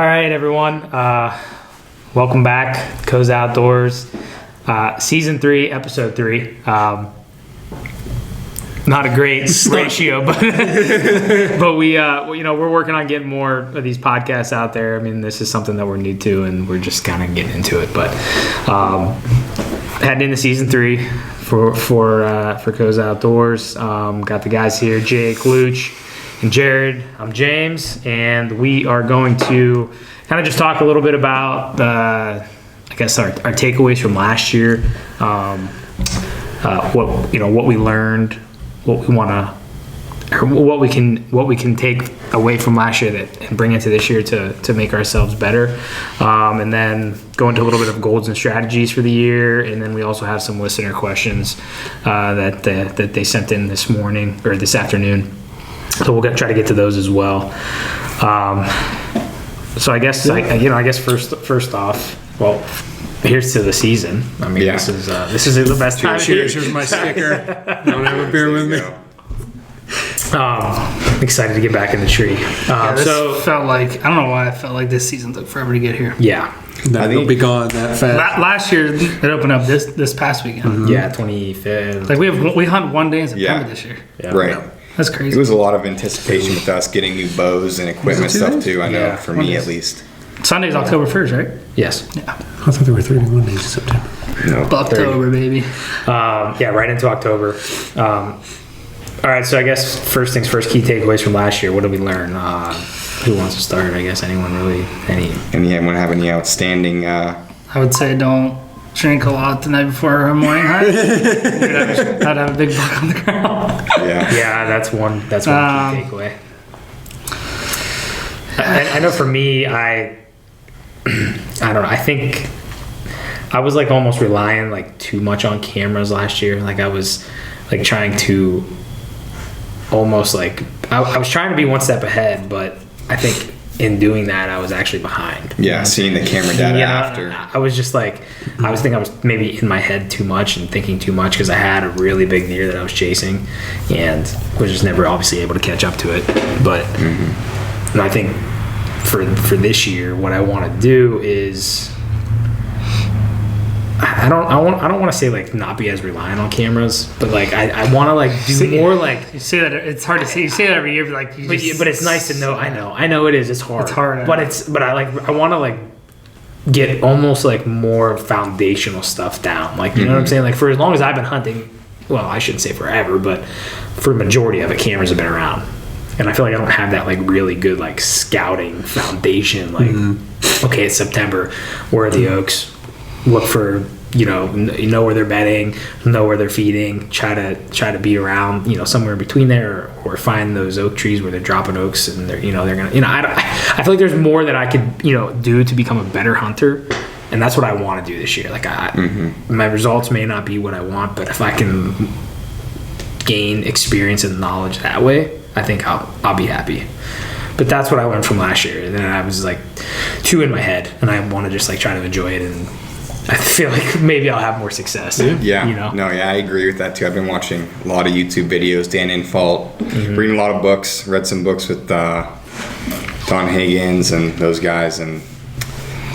All right, everyone. Welcome back, Co's Outdoors, Season 3, Episode 3. Not a great ratio, but we're working on getting more of these podcasts out there. I mean, this is something that we're new to, and we're just kind of getting into it. But heading into Season 3 for Co's Outdoors. Got the guys here, Jake, Luch, and Jared. I'm James, and we are going to kind of just talk a little bit about our takeaways from last year, what we learned, what we can take away from last year and bring into this year to make ourselves better, and then go into a little bit of goals and strategies for the year, and then we also have some listener questions that they sent in this morning or this afternoon. So we'll try to get to those as well. So I guess first off, well, here's to the season. I mean, this is the best time. Here's my sticker. Don't have a beer with me. Excited to get back in the tree. Felt like, I don't know why I felt like this season took forever to get here. Yeah. It'll be gone that fast. Last year it opened up this past weekend. Mm-hmm. Yeah, 25th. Like we hunt one day in September this year. Yeah. Right. That's crazy. It was a lot of anticipation with us getting new bows and equipment stuff too. I know, for me at least. Sunday's October 1st, right? Yes. Yeah. I thought there were 31 days in September. No. October, baby. Right into October. All right, so I guess first things first, key takeaways from last year. What did we learn? Who wants to start? I guess anyone really? Anyone have any outstanding? I would say don't drink a lot the night before a morning hunt. I'd have a big buck on the ground. Yeah, that's one key takeaway. I know for me, I don't know. I think I was like almost relying like too much on cameras last year. Like I was like trying to almost like I was trying to be one step ahead, but I think in doing that I was actually behind. Yeah, seeing the camera data after. I was just like I was maybe in my head too much and thinking too much because I had a really big deer that I was chasing and was just never obviously able to catch up to it. But and I think for this year, what I want to do is I don't want to say like not be as reliant on cameras, but like I want to like do more like. You say that it's hard to say. You say that every year, but like. But it's nice to know. I know it is. It's hard. It's hard. But I want to like get almost like more foundational stuff down. Like you know what I'm saying. Like for as long as I've been hunting, well, I shouldn't say forever, but for the majority of it, cameras have been around. And I feel like I don't have that like really good like scouting foundation. Like, okay, it's September. Where are the oaks? Look for you know where they're bedding, know where they're feeding. Try to be around somewhere in between there, or find those oak trees where they're dropping oaks and they're gonna I feel like there's more that I could do to become a better hunter, and that's what I want to do this year. Like my results may not be what I want, but if I can gain experience and knowledge that way, I think I'll be happy. But that's what I learned from last year. And then I was like too in my head, and I want to just like try to enjoy it, and I feel like maybe I'll have more success. Yeah. No, I agree with that too. I've been watching a lot of YouTube videos, Dan Infalt, reading a lot of books, read some books with Don Higgins and those guys, and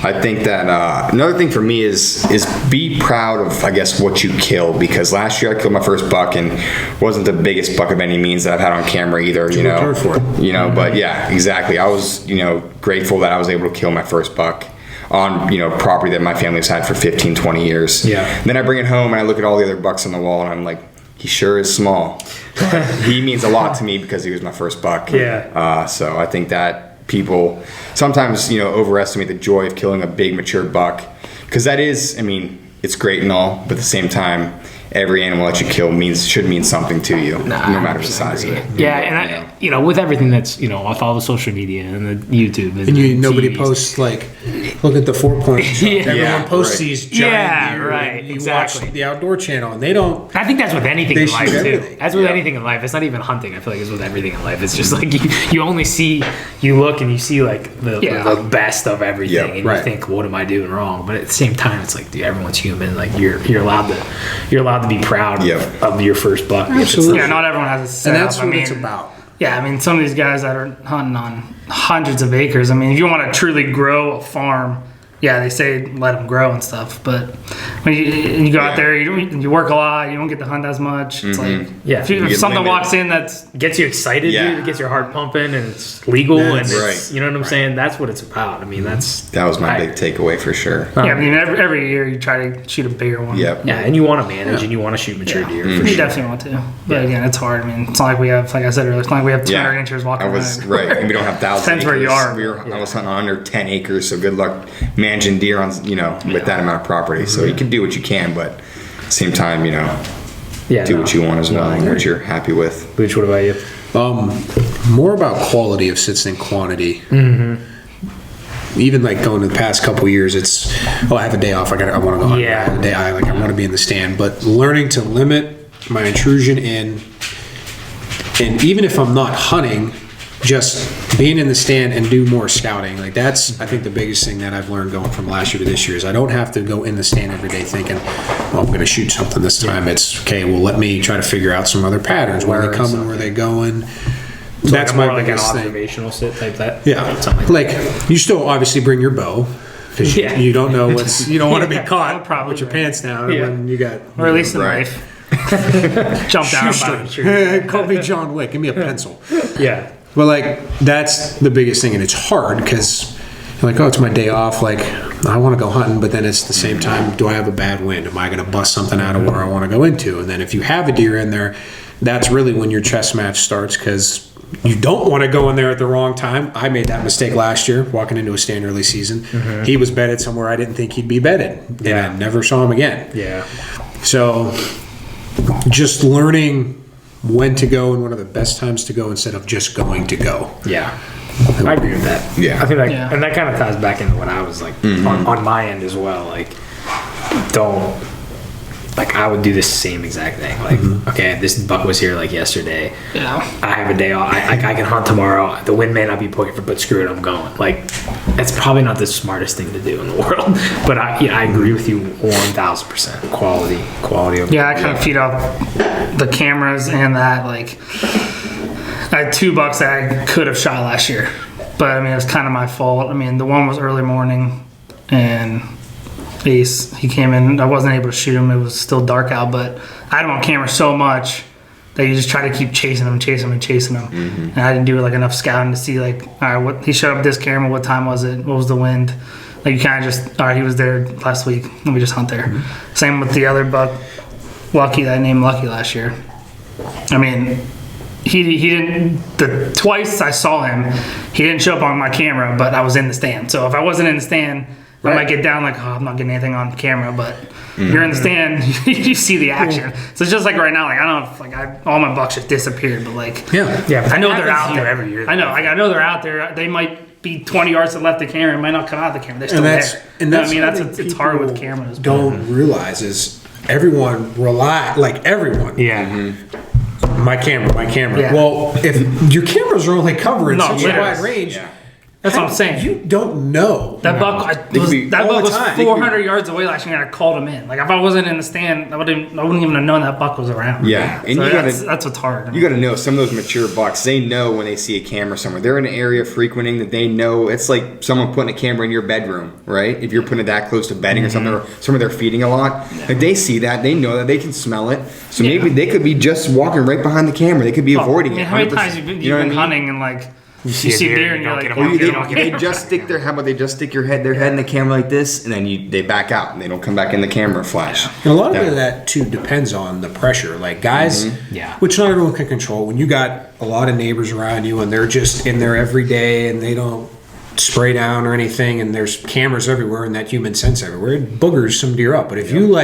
I think that another thing for me is be proud of, I guess, what you kill, because last year I killed my first buck and wasn't the biggest buck of any means that I've had on camera either, but yeah, exactly. I was, grateful that I was able to kill my first buck on, property that my family's had for 15, 20 years. Yeah. Then I bring it home and I look at all the other bucks on the wall and I'm like, he sure is small. He means a lot to me because he was my first buck. Yeah. So I think that people sometimes overestimate the joy of killing a big mature buck, because that is, it's great and all, but at the same time every animal that you kill should mean something to you, no matter the size of it. Yeah, and with everything that's off all the social media and the YouTube and nobody posts like, look at the 4-point shot. Everyone posts these giant deer. Right. You exactly. watch the Outdoor Channel, and they don't. I think that's with anything in life too. Everything. That's with anything in life. It's not even hunting. I feel like it's with everything in life. It's just like you look and you see like the best of everything, and you think, what am I doing wrong? But at the same time, it's like, dude, everyone's human. Like you're allowed to be proud of your first buck. Absolutely. Not everyone has a setup. And that's what it's about. Yeah, I mean, some of these guys that are hunting on hundreds of acres. I mean, if you want to truly grow a farm, yeah, they say let them grow and stuff. But when you go out there, you work a lot. You don't get to hunt as much. It's like if something walks in that's gets you excited, dude, it gets your heart pumping, and it's legal, and it's, you know what I'm saying. That's what it's about. I mean, that was my big takeaway for sure. Yeah, I mean, every year you try to shoot a bigger one. Yep. Yeah, and you want to manage and you want to shoot mature deer. For You definitely want to, but again, it's hard. I mean, it's not like we have, like I said earlier, it's not like we have 200 inches walking around. Right, and we don't have thousands. Depends where you are. I was hunting on under 10 acres, so good luck managing deer on with that amount of property. So you can do what you can, but at the same time, do what you want as well, and what you're happy with. Booch, what about you? More about quality of sits than quantity. Even like going to the past couple years, it's I have a day off. I want to go hunt. I have a day. I want to be in the stand, but learning to limit my intrusion in, and even if I'm not hunting, just being in the stand and do more scouting. Like that's, I think, the biggest thing that I've learned going from last year to this year is I don't have to go in the stand every day thinking, well, I'm going to shoot something this time. It's okay. Well, let me try to figure out some other patterns. Where they coming? Where they going? So that's like my biggest an thing. observational sit type that. Yeah, like you still obviously bring your bow because you don't know you don't want to be caught with your pants down when you got, or at least a knife. Jump down. Call me John Wick. Give me a pencil. Yeah. But like that's the biggest thing, and it's hard because you're like, oh, it's my day off. Like I want to go hunting, but then it's the same time. Do I have a bad wind? Am I going to bust something out of where I want to go into? And then if you have a deer in there, that's really when your chess match starts because you don't want to go in there at the wrong time. I made that mistake last year walking into a stand early season. He was bedded somewhere I didn't think he'd be bedded, and I never saw him again. Yeah. So just learning when to go and one of the best times to go instead of just going to go. Yeah. I agree with that. Yeah. I think and that kind of ties back into what I was like on my end as well. Like, I would do the same exact thing. Like, okay, this buck was here like yesterday. Yeah. I have a day off. I can hunt tomorrow. The wind may not be poking, but screw it, I'm going. Like, that's probably not the smartest thing to do in the world. But I agree with you 1,000%. Quality of. Yeah, I kind of feed off the cameras and that. Like, I had 2 bucks that I could have shot last year, but I mean it was kind of my fault. I mean the one was early morning, and Ace, he came in. I wasn't able to shoot him. It was still dark out, but I had him on camera so much that you just try to keep chasing him. And I didn't do like enough scouting to see like, all right, he showed up this camera. What time was it? What was the wind? Like you kind of just, all right, he was there last week. Let me just hunt there. Same with the other buck, Lucky, that I named Lucky last year. I mean, he didn't, twice I saw him, he didn't show up on my camera, but I was in the stand. So if I wasn't in the stand, I might get down like, oh, I'm not getting anything on camera, but you're in the stand, you see the action. So it's just like right now, like I don't know if like all my bucks just disappeared, but like I know they're out there every year. I know, like I know they're out there. They might be 20 yards to left the camera, it might not come out of the camera. They're still there. And that's, I mean, it's hard with cameras. Don't realize is everyone everyone. Yeah. My camera. Yeah. Well, if your cameras are only covering such a wide range, that's what I'm saying. You don't know. That buck was 400 yards away last year, and I called him in. Like if I wasn't in the stand, I wouldn't even have known that buck was around. Yeah, and so that's what's hard. You got to know some of those mature bucks. They know when they see a camera somewhere. They're in an area frequenting that they know. It's like someone putting a camera in your bedroom, right? If you're putting it that close to bedding or something, or somewhere they're feeding a lot. If they see that, they know that they can smell it. So maybe they could be just walking right behind the camera. They could be avoiding it. How many times you've been hunting and like. You see a deer and you're like, they just stick their. How about they just stick their head in the camera like this, and then they back out and they don't come back in the camera flash. And a lot of that too depends on the pressure. Like guys, which not everyone can control. When you got a lot of neighbors around you and they're just in there every day and they don't spray down or anything, and there's cameras everywhere and that human sense everywhere, it boogers some deer up. But if you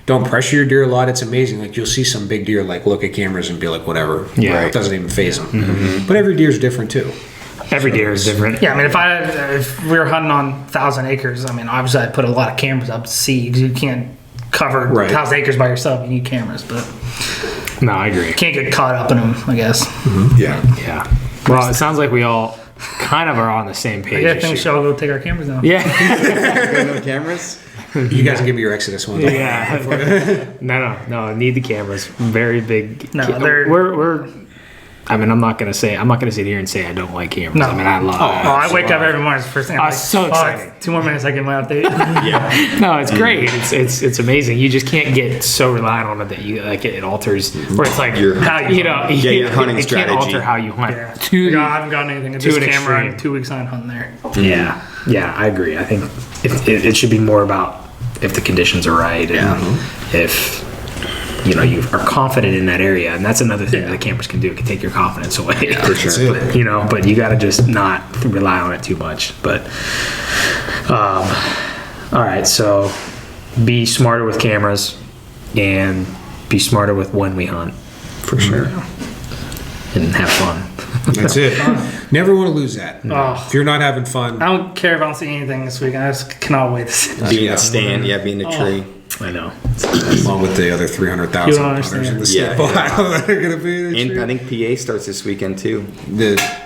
don't pressure your deer a lot, it's amazing. Like you'll see some big deer like look at cameras and be like, whatever. Yeah, it doesn't even faze them. But every deer's different too. Every deer is different. Yeah, I mean, if we were hunting on 1,000 acres, I mean, obviously I'd put a lot of cameras up to see because you can't cover 1,000 acres by yourself. You need cameras, but no, I agree. You can't get caught up in them, I guess. Yeah. Well, it sounds like we all kind of are on the same page. I think shall go take our cameras down. Yeah. No cameras. You guys can give me your Exodus one. Yeah. No. Need the cameras. Very big. No, I mean, I'm not gonna sit here and say I don't like cameras. No. I mean, I love. I wake up every morning. It's the first thing I'm I was so excited. 2 more minutes, I get my update. No, it's great. It's amazing. You just can't get so reliant on it that you like it alters. Where it's like Your- how your hunting it strategy. can't alter how you hunt. Yeah. I haven't gotten anything. It's to just an camera extreme. and 2 weeks on hunting there. Yeah, I agree. I think it should be more about if the conditions are right and if you are confident in that area, and that's another thing that the cameras can do. It can take your confidence away. For sure. But you got to just not rely on it too much. But all right, so be smarter with cameras and be smarter with when we hunt For sure. and have fun. That's it. Never want to lose that. Oh. If you're not having fun, I don't care if I don't see anything this weekend. I just cannot wait to see. Be in a stand, be in a tree. I know. along with the other 300,000 You don't punters in the understand. state that are going to be in the And tree. I think PA starts this weekend too.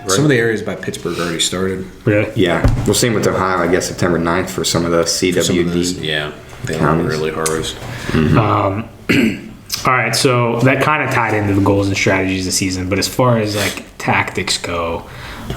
Some of the areas by Pittsburgh already started. Really? Yeah. Well, same with Ohio, I guess September 9th for some of the Some of those, CWD. yeah, they haven't really harvest. All right, so that kind of tied into the goals and strategies of the season. But as far as like tactics go,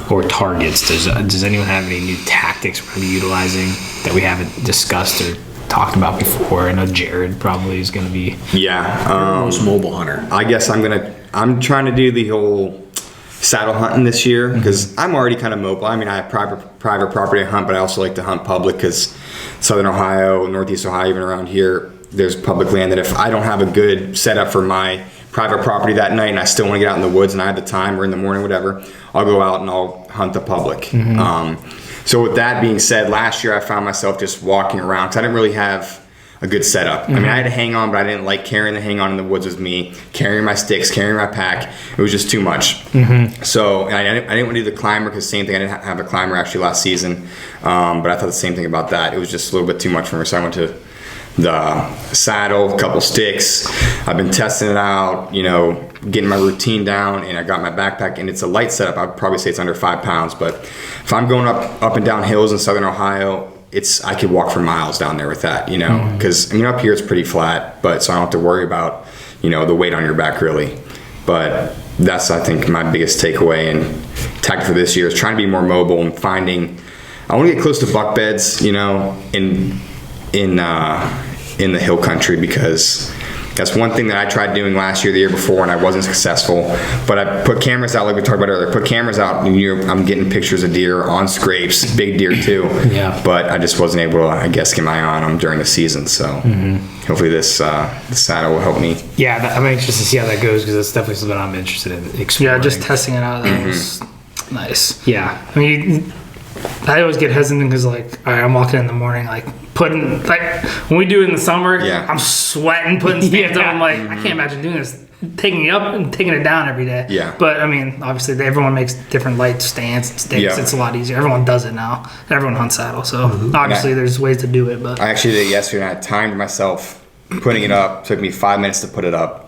or targets, does anyone have any new tactics we're going to be utilizing that we haven't discussed or talked about before? I know Jared probably is going to be. Yeah. Most mobile hunter. I guess I'm trying to do the whole saddle hunting this year because I'm already kind of mobile. I mean, I have private property I hunt, but I also like to hunt public because Southern Ohio, Northeast Ohio, even around here, there's public land that if I don't have a good setup for my private property that night and I still want to get out in the woods and I have the time or in the morning, whatever, I'll go out and I'll hunt the public. So with that being said, last year I found myself just walking around because I didn't really have a good setup. I mean, I had a hang on, but I didn't like carrying the hang on in the woods with me, carrying my sticks, carrying my pack. It was just too much. So and I didn't want to do the climber because same thing. I didn't have a climber actually last season, but I thought the same thing about that. It was just a little bit too much for me. So I went to the saddle, a couple sticks. I've been testing it out, getting my routine down, and I got my backpack, and it's a light setup. I'd probably say it's under 5 pounds, but if I'm going up and down hills in Southern Ohio, I could walk for miles down there with that, because up here it's pretty flat, but so I don't have to worry about, the weight on your back really. But that's, I think, my biggest takeaway and tactic for this year is trying to be more mobile and finding. I want to get close to buck beds, in the hill country because that's one thing that I tried doing last year, the year before, and I wasn't successful. But I put cameras out, like we talked about earlier. Put cameras out, and I'm getting pictures of deer on scrapes, big deer too. Yeah. But I just wasn't able to, I guess, get my eye on them during the season. So hopefully this saddle will help me. Yeah, I'm anxious to see how that goes because that's definitely something I'm interested in exploring. Yeah, just testing it out. That was nice. Yeah. I mean, I always get hesitant because, like, all right, I'm walking in the morning, like, when we do it in the summer, Yeah. I'm sweating, putting stands up. I'm like, I can't imagine doing this, taking it up and taking it down every day. Yeah. But, I mean, obviously, everyone makes different light stands and sticks. Yeah. It's a lot easier. Everyone does it now. Everyone hunts saddle. So, obviously, there's ways to do it. But I actually did it yesterday, and I timed myself putting it up. Took me 5 minutes to put it up.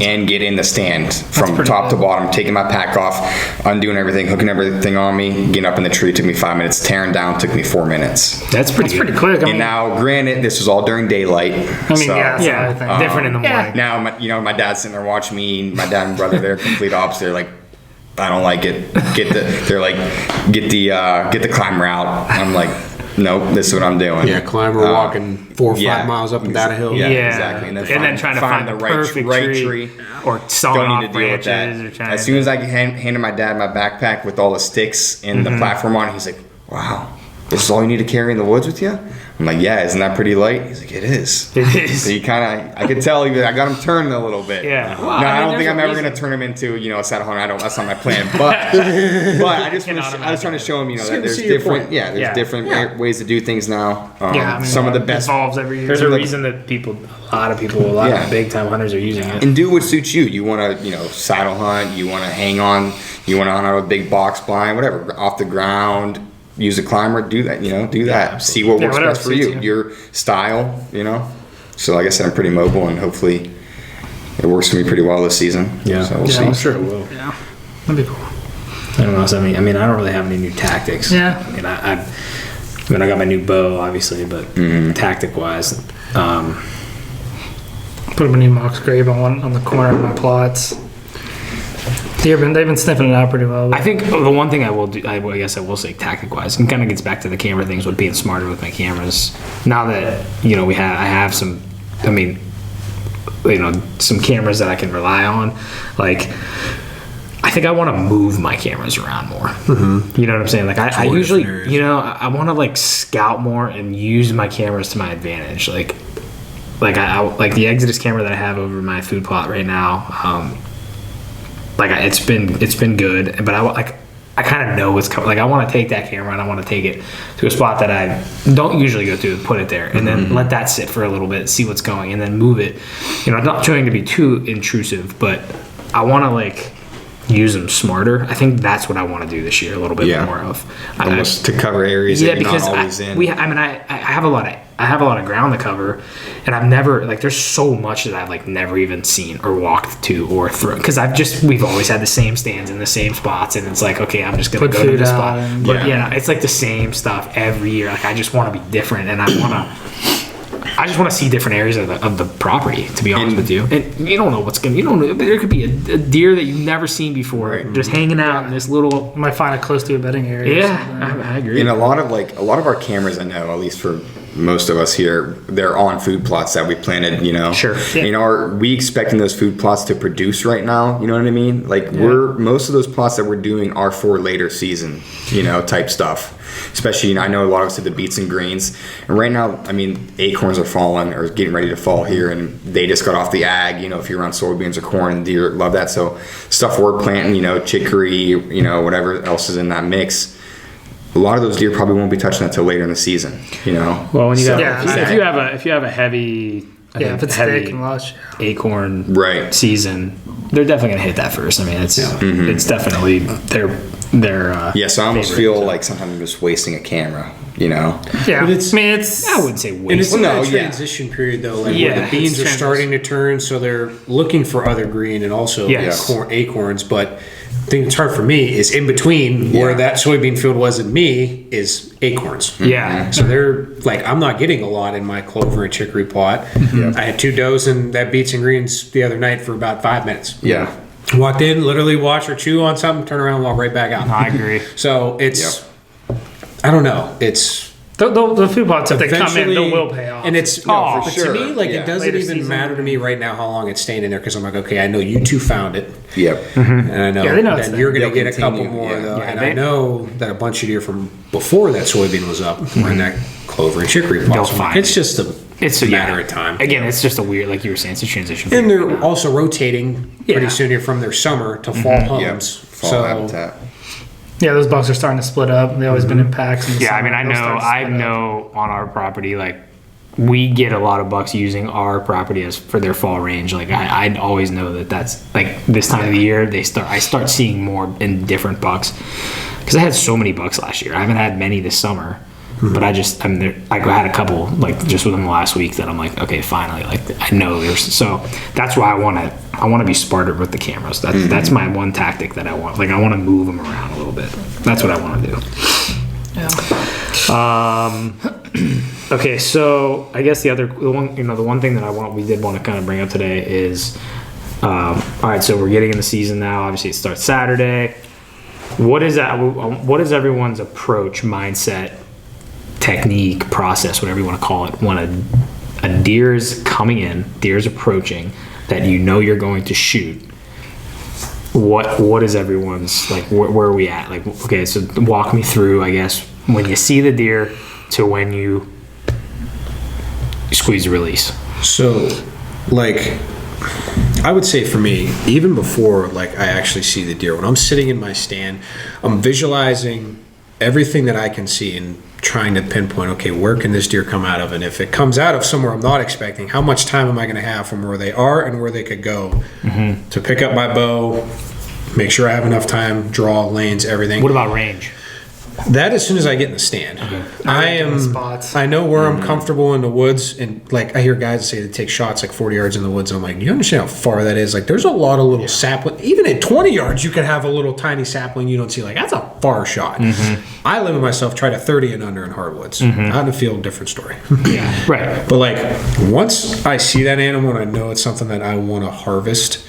And get in the stand from pretty top to good. bottom, taking my pack off, undoing everything, hooking everything on me, getting up in the tree took me 5 minutes, tearing down took me 4 minutes. That's pretty it's pretty quick. I mean, And now, granted, this was all during daylight. yeah, that's Yeah, another thing. different in the morning. Now, my dad's sitting there watching me. My dad and brother, they're complete opposite. They're like, I don't like it. Get the climber out. I'm like, nope, this is what I'm doing. Yeah, climber walking 4 or 5 miles up and down a hill. Yeah, exactly. And then trying to find the perfect tree. Or sawing Don't off need to deal with that. branches or trying As soon as I handed my dad my backpack with all the sticks and the platform on it, he's like, wow, this is all you need to carry in the woods with you? I'm like, yeah, isn't that pretty light? He's like, it is. It is. So you I could tell I got him turning a little bit. Yeah. No, Well, I don't there's think I'm a ever reason. going to turn him into, a saddle hunter. That's not my plan. But I was trying to show him, that good to there's see your different, point. there's Yeah. different ways to do things now. Yeah, I mean, some of the it best. evolves every year. There's a like- reason that a lot of big time hunters are using it. And do what suits you. You want to, saddle hunt. You want to hang on. You want to hunt out a big box blind, whatever, off the ground. Use a climber. Do that. Do that. See what works whatever best for suits you. you. Your style. So like I said, I'm pretty mobile, and hopefully, it works for me pretty well this season. Yeah. So we'll Yeah, see. I'm sure it will. Yeah, that'd be cool. I don't know. So, I mean, I don't really have any new tactics. Yeah. I mean, I got my new bow, obviously, but tactic wise, Put up a new mox grave on the corner of my plots. They've been sniffing it out pretty well. I think the one thing I will do, I guess I will say tactic wise, and kind of gets back to the camera things with being smarter with my cameras. Now that, I have some, some cameras that I can rely on, like, I think I want to move my cameras around more. Mm-hmm. You know what I'm saying? Like I usually, I want to like scout more and use my cameras to my advantage. Like I like the Exodus camera that I have over my food plot right now. It's been good, but I kind of know what's coming. Like I want to take that camera and I want to take it to a spot that I don't usually go to, put it there, and then let that sit for a little bit, see what's going, and then move it. I'm not trying to be too intrusive, but I want to like use them smarter. I think that's what I want to do this year a little bit more of. Almost to cover areas that you're not always in. I have a lot of ground to cover, and I've never there's so much that I've like never even seen or walked to or through, because we've always had the same stands in the same spots, and it's like, okay, I'm just gonna go to this spot. But it's like the same stuff every year. Like I just want to be different, and I just want to see different areas of the property, to be honest with you. And you don't know there could be a deer that you've never seen before, just hanging out in this little. You might find it close to a bedding area. Yeah, I agree. And a lot of our cameras, I know, at least for most of us here, they're on food plots that we planted, Sure. Yeah. Are we expecting those food plots to produce right now? You know what I mean? Like most of those plots that we're doing are for later season, type stuff. Especially, I know a lot of us did the beets and greens. And right now, acorns are falling or getting ready to fall here, and they just got off the ag, if you're on soybeans or corn, deer love that. So stuff we're planting, chicory, whatever else is in that mix, a lot of those deer probably won't be touching that till later in the season, Well, when you if you have a heavy, if it's thick and lush, acorn season, they're definitely gonna hit that first. It's definitely their so I almost feel like sometimes I'm just wasting a camera, Yeah, but it's I wouldn't say waste. And it's in that transition period though, like where the beans are starting to turn, so they're looking for other green and also acorns. But the thing that's hard for me is in between where that soybean field was in me is acorns. Yeah. So they're like, I'm not getting a lot in my clover and chicory plot. I had 2 does in that beets and greens the other night for about 5 minutes. Yeah. Walked in, literally watched her chew on something, turn around, walk right back out. I agree. So it's, I don't know. It's the food plots, if they come in, they will pay off. And it's for but sure. to me, like it doesn't even matter to me right now how long it's staying in there, because I'm like, okay, I know you 2 found it. Yep. And I know, they know it's that you're going to They'll get a couple continue, more though. And I know that a bunch of deer from before that soybean was up were in that clover and chicory plot. So find it's just a matter of time. Again, it's just a weird, like you were saying, it's a transition. And they're also rotating pretty soon here from their summer to fall homes. Fall habitat. Yeah, those bucks are starting to split up. They've always been in packs. I know on our property, like we get a lot of bucks using our property as for their fall range. Like I always know that's like this time of the year I start seeing more in different bucks, because I had so many bucks last year. I haven't had many this summer, but I had a couple like just within the last week that I'm like, okay, finally, like I know there's. So that's why I want to be smarter with the cameras. That's my one tactic that I want. Like I want to move them around a little bit. That's what I want to do. Yeah. Okay, so I guess the one thing that we did want to kind of bring up today is, all right, so we're getting in the season now. Obviously, it starts Saturday. What is everyone's approach, mindset, technique, process, whatever you want to call it, when a deer is coming in, deer's approaching, that you're going to shoot? What is everyone's, like, where are we at? Like, okay, so walk me through, I guess, when you see the deer to when you squeeze the release. So, like, I would say for me, even before like I actually see the deer, when I'm sitting in my stand, I'm visualizing everything that I can see and trying to pinpoint, okay, where can this deer come out of? And if it comes out of somewhere I'm not expecting, how much time am I going to have from where they are and where they could go to pick up my bow, make sure I have enough time, draw lanes, everything. What about range? That as soon as I get in the stand. Okay. I know where I'm comfortable in the woods, and like I hear guys say they take shots like 40 yards in the woods, and I'm like, do you understand how far that is? Like there's a lot of little sapling. Even at 20 yards, you could have a little tiny sapling you don't see. Like that's a far shot. I limit myself, try to 30 and under in hardwoods. Out in the field, different story. Yeah, right. But like once I see that animal and I know it's something that I want to harvest,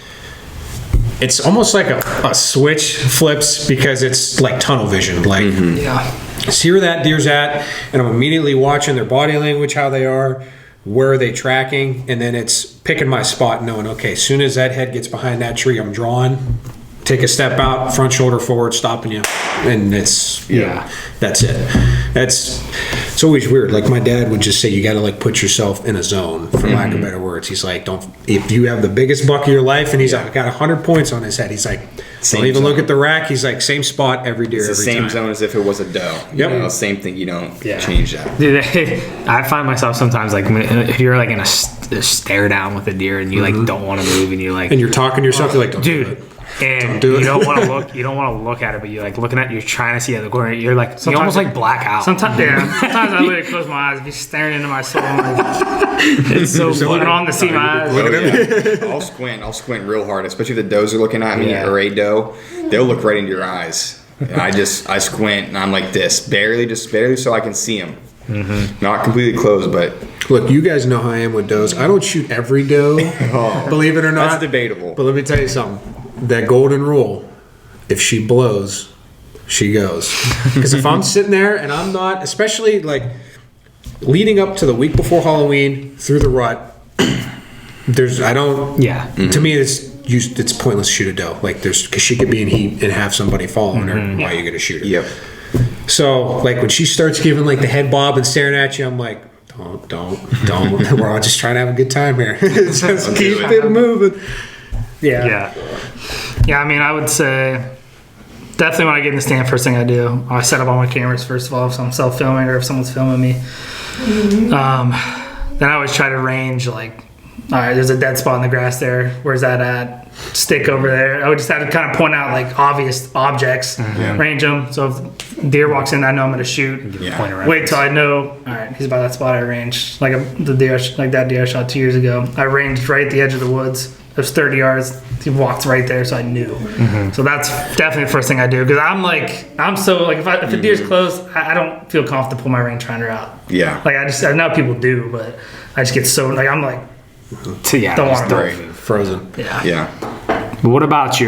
it's almost like a switch flips because it's like tunnel vision. Like, Yeah. see where that deer's at, and I'm immediately watching their body language, how they are, where are they tracking, and then it's picking my spot, knowing, okay, as soon as that head gets behind that tree, I'm drawing, take a step out, front shoulder forward, stopping you, and it's, that's it. It's always weird. Like, my dad would just say, you got to like put yourself in a zone, for lack of better words. He's like, if you have the biggest buck of your life, and he's like, got 100 points on his head, he's like, don't even look at the rack. He's like, same spot every deer, It's the every same time. zone as if it was a doe. You know, same thing. You don't change that. Dude, I find myself sometimes like if you're like in a stare down with a deer and you like don't want to move and you like And you're talking to yourself, you're like, don't do dude. it. And do it. you don't want to look. You don't want to look at it, but you're like looking at. You're trying to see at the corner. You're like you almost like black out. Sometimes I literally close my eyes, be staring into my soul. I'm like, It's so putting funny. on to see my eyes. Oh, yeah. I'll squint real hard, especially if the does are looking at me or a doe. They'll look right into your eyes. And I squint and I'm like this, just barely so I can see them. Not completely closed, but Look, you guys know how I am with does. I don't shoot every doe, believe it or not. that's debatable. But let me tell you something. That golden rule, if she blows, she goes. Because if I'm sitting there and I'm not, especially like leading up to the week before Halloween through the rut, to me it's pointless to shoot a doe. Like because she could be in heat and have somebody following her. Why are you going to shoot her? Yep. So like when she starts giving like the head bob and staring at you, I'm like, don't. We're all just trying to have a good time here. Just keep it moving. Yeah. I mean, I would say definitely when I get in the stand, first thing I do, I set up all my cameras first of all, if I'm self-filming or if someone's filming me. Then I always try to range like, all right, there's a dead spot in the grass there. Where's that at? Stick over there. I would just have to kind of point out like obvious objects, range them. So if deer walks in, I know I'm going to shoot. Point around. Wait till I know, all right, he's by that spot I ranged. Like that deer I shot 2 years ago. I ranged right at the edge of the woods. It was 30 yards. He walked right there, so I knew. So that's definitely the first thing I do. Because I'm so, like, if the deer's close, I don't feel confident to pull my rangefinder out. Yeah. Like, I know people do, but I just get so, like, I'm like, don't want to. Frozen. Yeah. But what about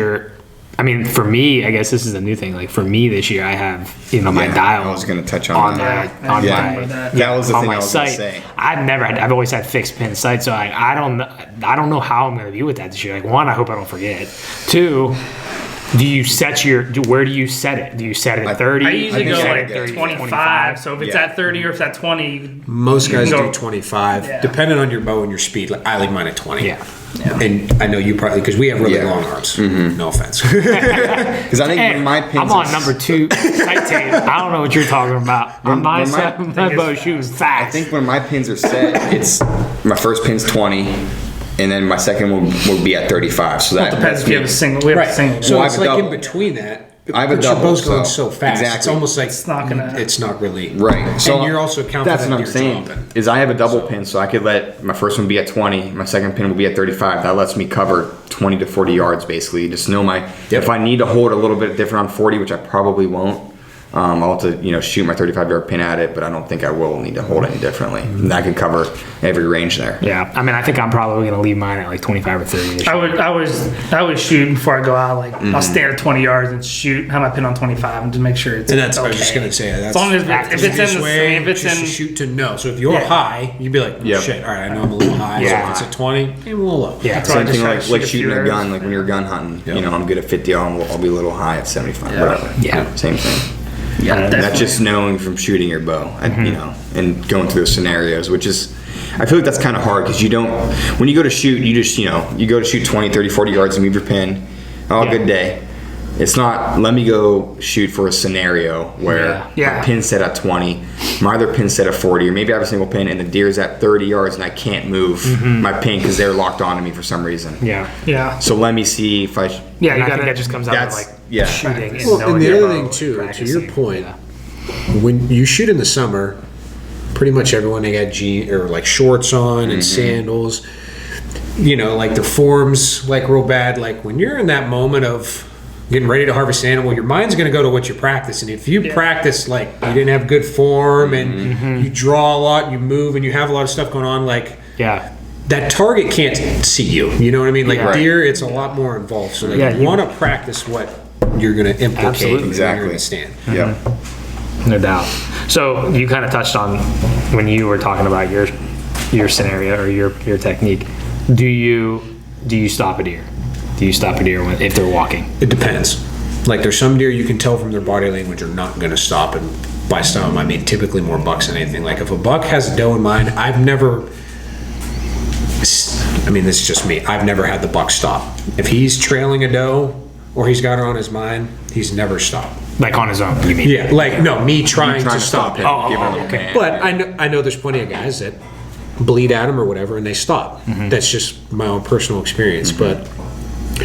I mean, for me, I guess this is a new thing. Like for me this year, I have my dial. I was going to touch on that. That was the thing I was going to say. I've always had fixed pin sight, so I don't know how I'm going to be with that this year. Like one, I hope I don't forget. Two, do you set where do you set it? Do you set it at 30? I usually go like 30, 25. So if it's at 30 or if it's at 20, Most guys go- do 25, Yeah. depending on your bow and your speed. Like, I leave mine at 20. Yeah. And I know you probably, because we have really long arms. No offense. Because I think Hey, when my pins I'm on number 2 sight tape. I don't know what you're talking about. On my bow shoots fast. I think when my pins are set, it's my first pin's 20, and then my second one will be at 35. So that depends if you have a single. We have a single. So Well, it's I have a like in double. between that. I have a but your double, bow's going so- so fast. It's Exactly. almost like It's not gonna- it's not really. Right. So and you're also counting that's that what I'm deer saying. dropping. Is I have a double pin, so I could let my first one be at 20, my second pin will be at 35. That lets me cover 20 to 40 yards basically. Just know if I need to hold a little bit different on 40, which I probably won't. I'll have to shoot my 35-yard pin at it, but I don't think I will need to hold it differently. And that could cover every range there. Yeah, I mean, I think I'm probably going to leave mine at like 25 or 30 this year. I would shoot before I go out. Like I'll stand at 20 yards and shoot. Have my pin on 25 and just make sure it's. And that's what I was okay. just gonna say. That's As long as if it's in the way, if it's just to in shoot to know. So if you're Yeah. high, you'd be like, oh, Yep. shit. All right, I know I'm a little high. Yeah. So if it's at 20, I'm a little low. Yeah, That's why I Same just thing try to like shoot a shooting few a gun, arrows. like when you're gun hunting. Yep. I'm good at 50, I'll be a little high at 75, whatever. Yeah. Same thing. yeah, That's definitely. just knowing from shooting your bow, and going through those scenarios, which is, I feel like that's kind of hard because you don't, when you go to shoot, you just, you go to shoot 20, 30, 40 yards and move your pin. Oh, good day. It's not, let me go shoot for a scenario where Yeah. my pin's set at 20, my other pin's set at 40, or maybe I have a single pin and the deer's at 30 yards and I can't move my pin because they're locked onto me for some reason. Yeah. Yeah. So let me see if I, Yeah, And you I think gotta. that just comes out of That's- like yeah. shooting and Well, knowing and the your other bow thing and too, to practicing. your point, when you shoot in the summer, pretty much everyone they got jeans or like shorts on and sandals. Like their forms like real bad. Like when you're in that moment of getting ready to harvest an animal, your mind's going to go to what you practice. And if you practice like you didn't have good form and you draw a lot, you move, and you have a lot of stuff going on, like Yeah. that target can't see you. You know what I mean? Like Yeah. deer, it's a lot more involved. So Yeah, you you- want to practice what you're going to implicate Absolutely. when Exactly. you're in the stand. Yeah. No doubt. So you kind of touched on when you were talking about your scenario or your technique. Do you stop a deer? Do you stop a deer if they're walking? It depends. Like there's some deer you can tell from their body language are not going to stop, and by stop I mean typically more bucks than anything. Like if a buck has a doe in mind, I've never. I mean, this is just me. I've never had the buck stop. If he's trailing a doe or he's got her on his mind, he's never stopped. Like on his own, you mean? Yeah, like no, me trying to stop him. Oh, Give him a little okay. man. But I know there's plenty of guys that bleed at him or whatever and they stop. That's just my own personal experience. But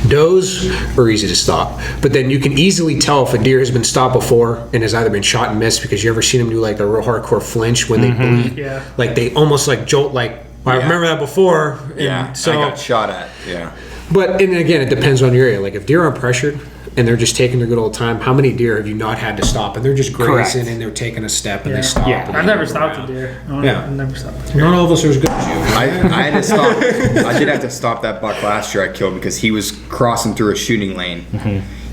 does are easy to stop. But then you can easily tell if a deer has been stopped before and has either been shot and missed, because you ever seen them do like a real hardcore flinch when they bleed? Yeah. Like they almost like jolt like, I Yeah. remember that before. And Yeah. so, I got shot at. Yeah. but and again, it depends on your area. Like if deer are pressured and they're just taking their good old time, how many deer have you not had to stop? And they're just grazing Correct. and they're taking a step and Yeah. they stop. Yeah. and I've they never move stopped a around. deer. Yeah. I've never stopped a deer. Not all of us are as good as you. I had to stop. I did have to stop that buck last year I killed because he was crossing through a shooting lane.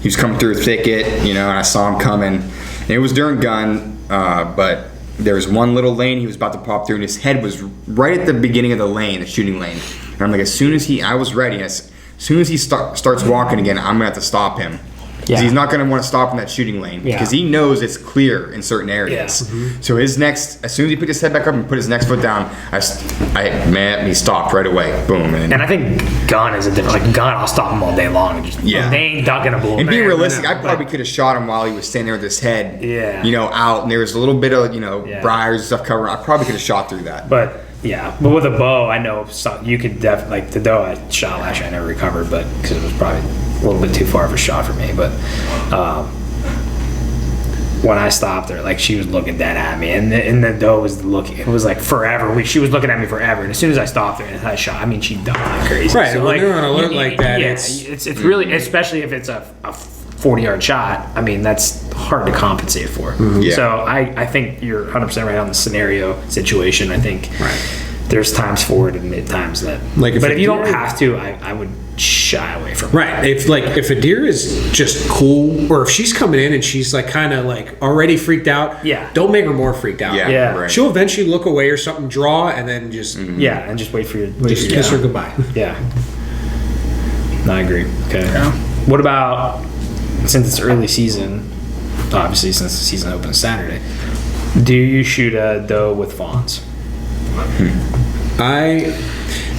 He was coming through a thicket, and I saw him coming. And it was during gun, but there was one little lane he was about to pop through, and his head was right at the beginning of the lane, the shooting lane. And I'm like, I was ready. As soon as he starts walking again, I'm gonna have to stop him. Yeah. He's not going to want to stop in that shooting lane Yeah. because he knows it's clear in certain areas. So as soon as he put his head back up and put his next foot down, he stopped right away. Boom. And I think gun is a different. Like gun, I'll stop him all day long. And just, Yeah. They ain't not gonna blow. And being man, realistic, no, I probably could have shot him while he was standing there with his head, Yeah. out, and there was a little bit of, Yeah. briars and stuff covering. I probably could have shot through that. But yeah, but with a bow, I know you could definitely like the doe I shot last year. I never recovered, but because it was probably a little bit too far of a shot for me. But when I stopped her, like she was looking dead at me, and the doe was looking. It was like forever. She was looking at me forever, and as soon as I stopped her and I shot, I mean, she died like crazy. Right, when they're on alert like that, yeah, it's- it's really, especially if it's a 40-yard shot. I mean, that's hard to compensate for. Yeah. So I think you're 100% right on the scenario situation. I think there's times for it and times that. Like if but a if you don't deer- have to, I would shy away from it. Right. If a deer is just cool, or if she's coming in and she's like kind of like already freaked out, Yeah. don't make her more freaked out. Yeah, Yeah. right. She'll eventually look away or something, draw, and then just Yeah, and just wait for your. just kiss her goodbye. Yeah. No, I agree. Okay. What about since it's early season? Obviously, since the season opens Saturday, do you shoot a doe with fawns?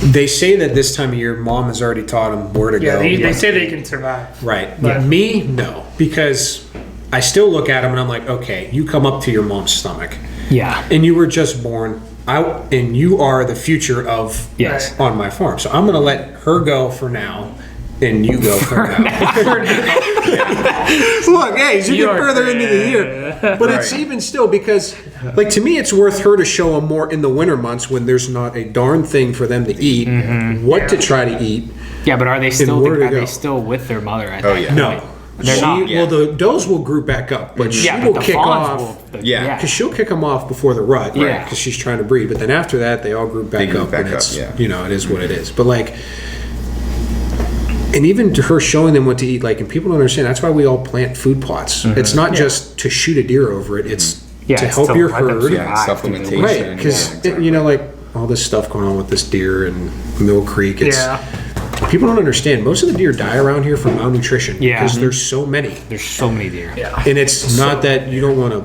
They say that this time of year, mom has already taught them where to Yeah, go. they say they can survive. Right. But- Me, no, because I still look at them and I'm like, okay, you come up to your mom's stomach, Yeah. and you were just born. And you are the future of Yes. on my farm. So I'm going to let her go for now, and you go for now. Look, hey, as you You get are- further into the year, but it's even still because, like, to me, it's worth her to show them more in the winter months when there's not a darn thing for them to eat, what to try to eat. Yeah, but are they still? where to Are go. they still with their mother? At Oh, that yeah. point? No, They're not. Yeah. Well, the does will group back up, but she Yeah, will but the kick fawns off. will. Yeah. Because she'll kick them off before the rut, Yeah. Because she's trying to breed. But then after that, they all group back group up, back and up, it's yeah. it is what it is. But like, and even to her showing them what to eat, like, and people don't understand. That's why we all plant food plots. It's not just to shoot a deer over it. It's Yeah, to it's help to your let them herd, survive. Supplementation. right? Because Yeah, exactly. like all this stuff going on with this deer and Mill Creek. It's, Yeah. People don't understand. Most of the deer die around here from malnutrition. Yeah. Because there's so many. There's so many deer. Yeah. And it's not that you don't want to,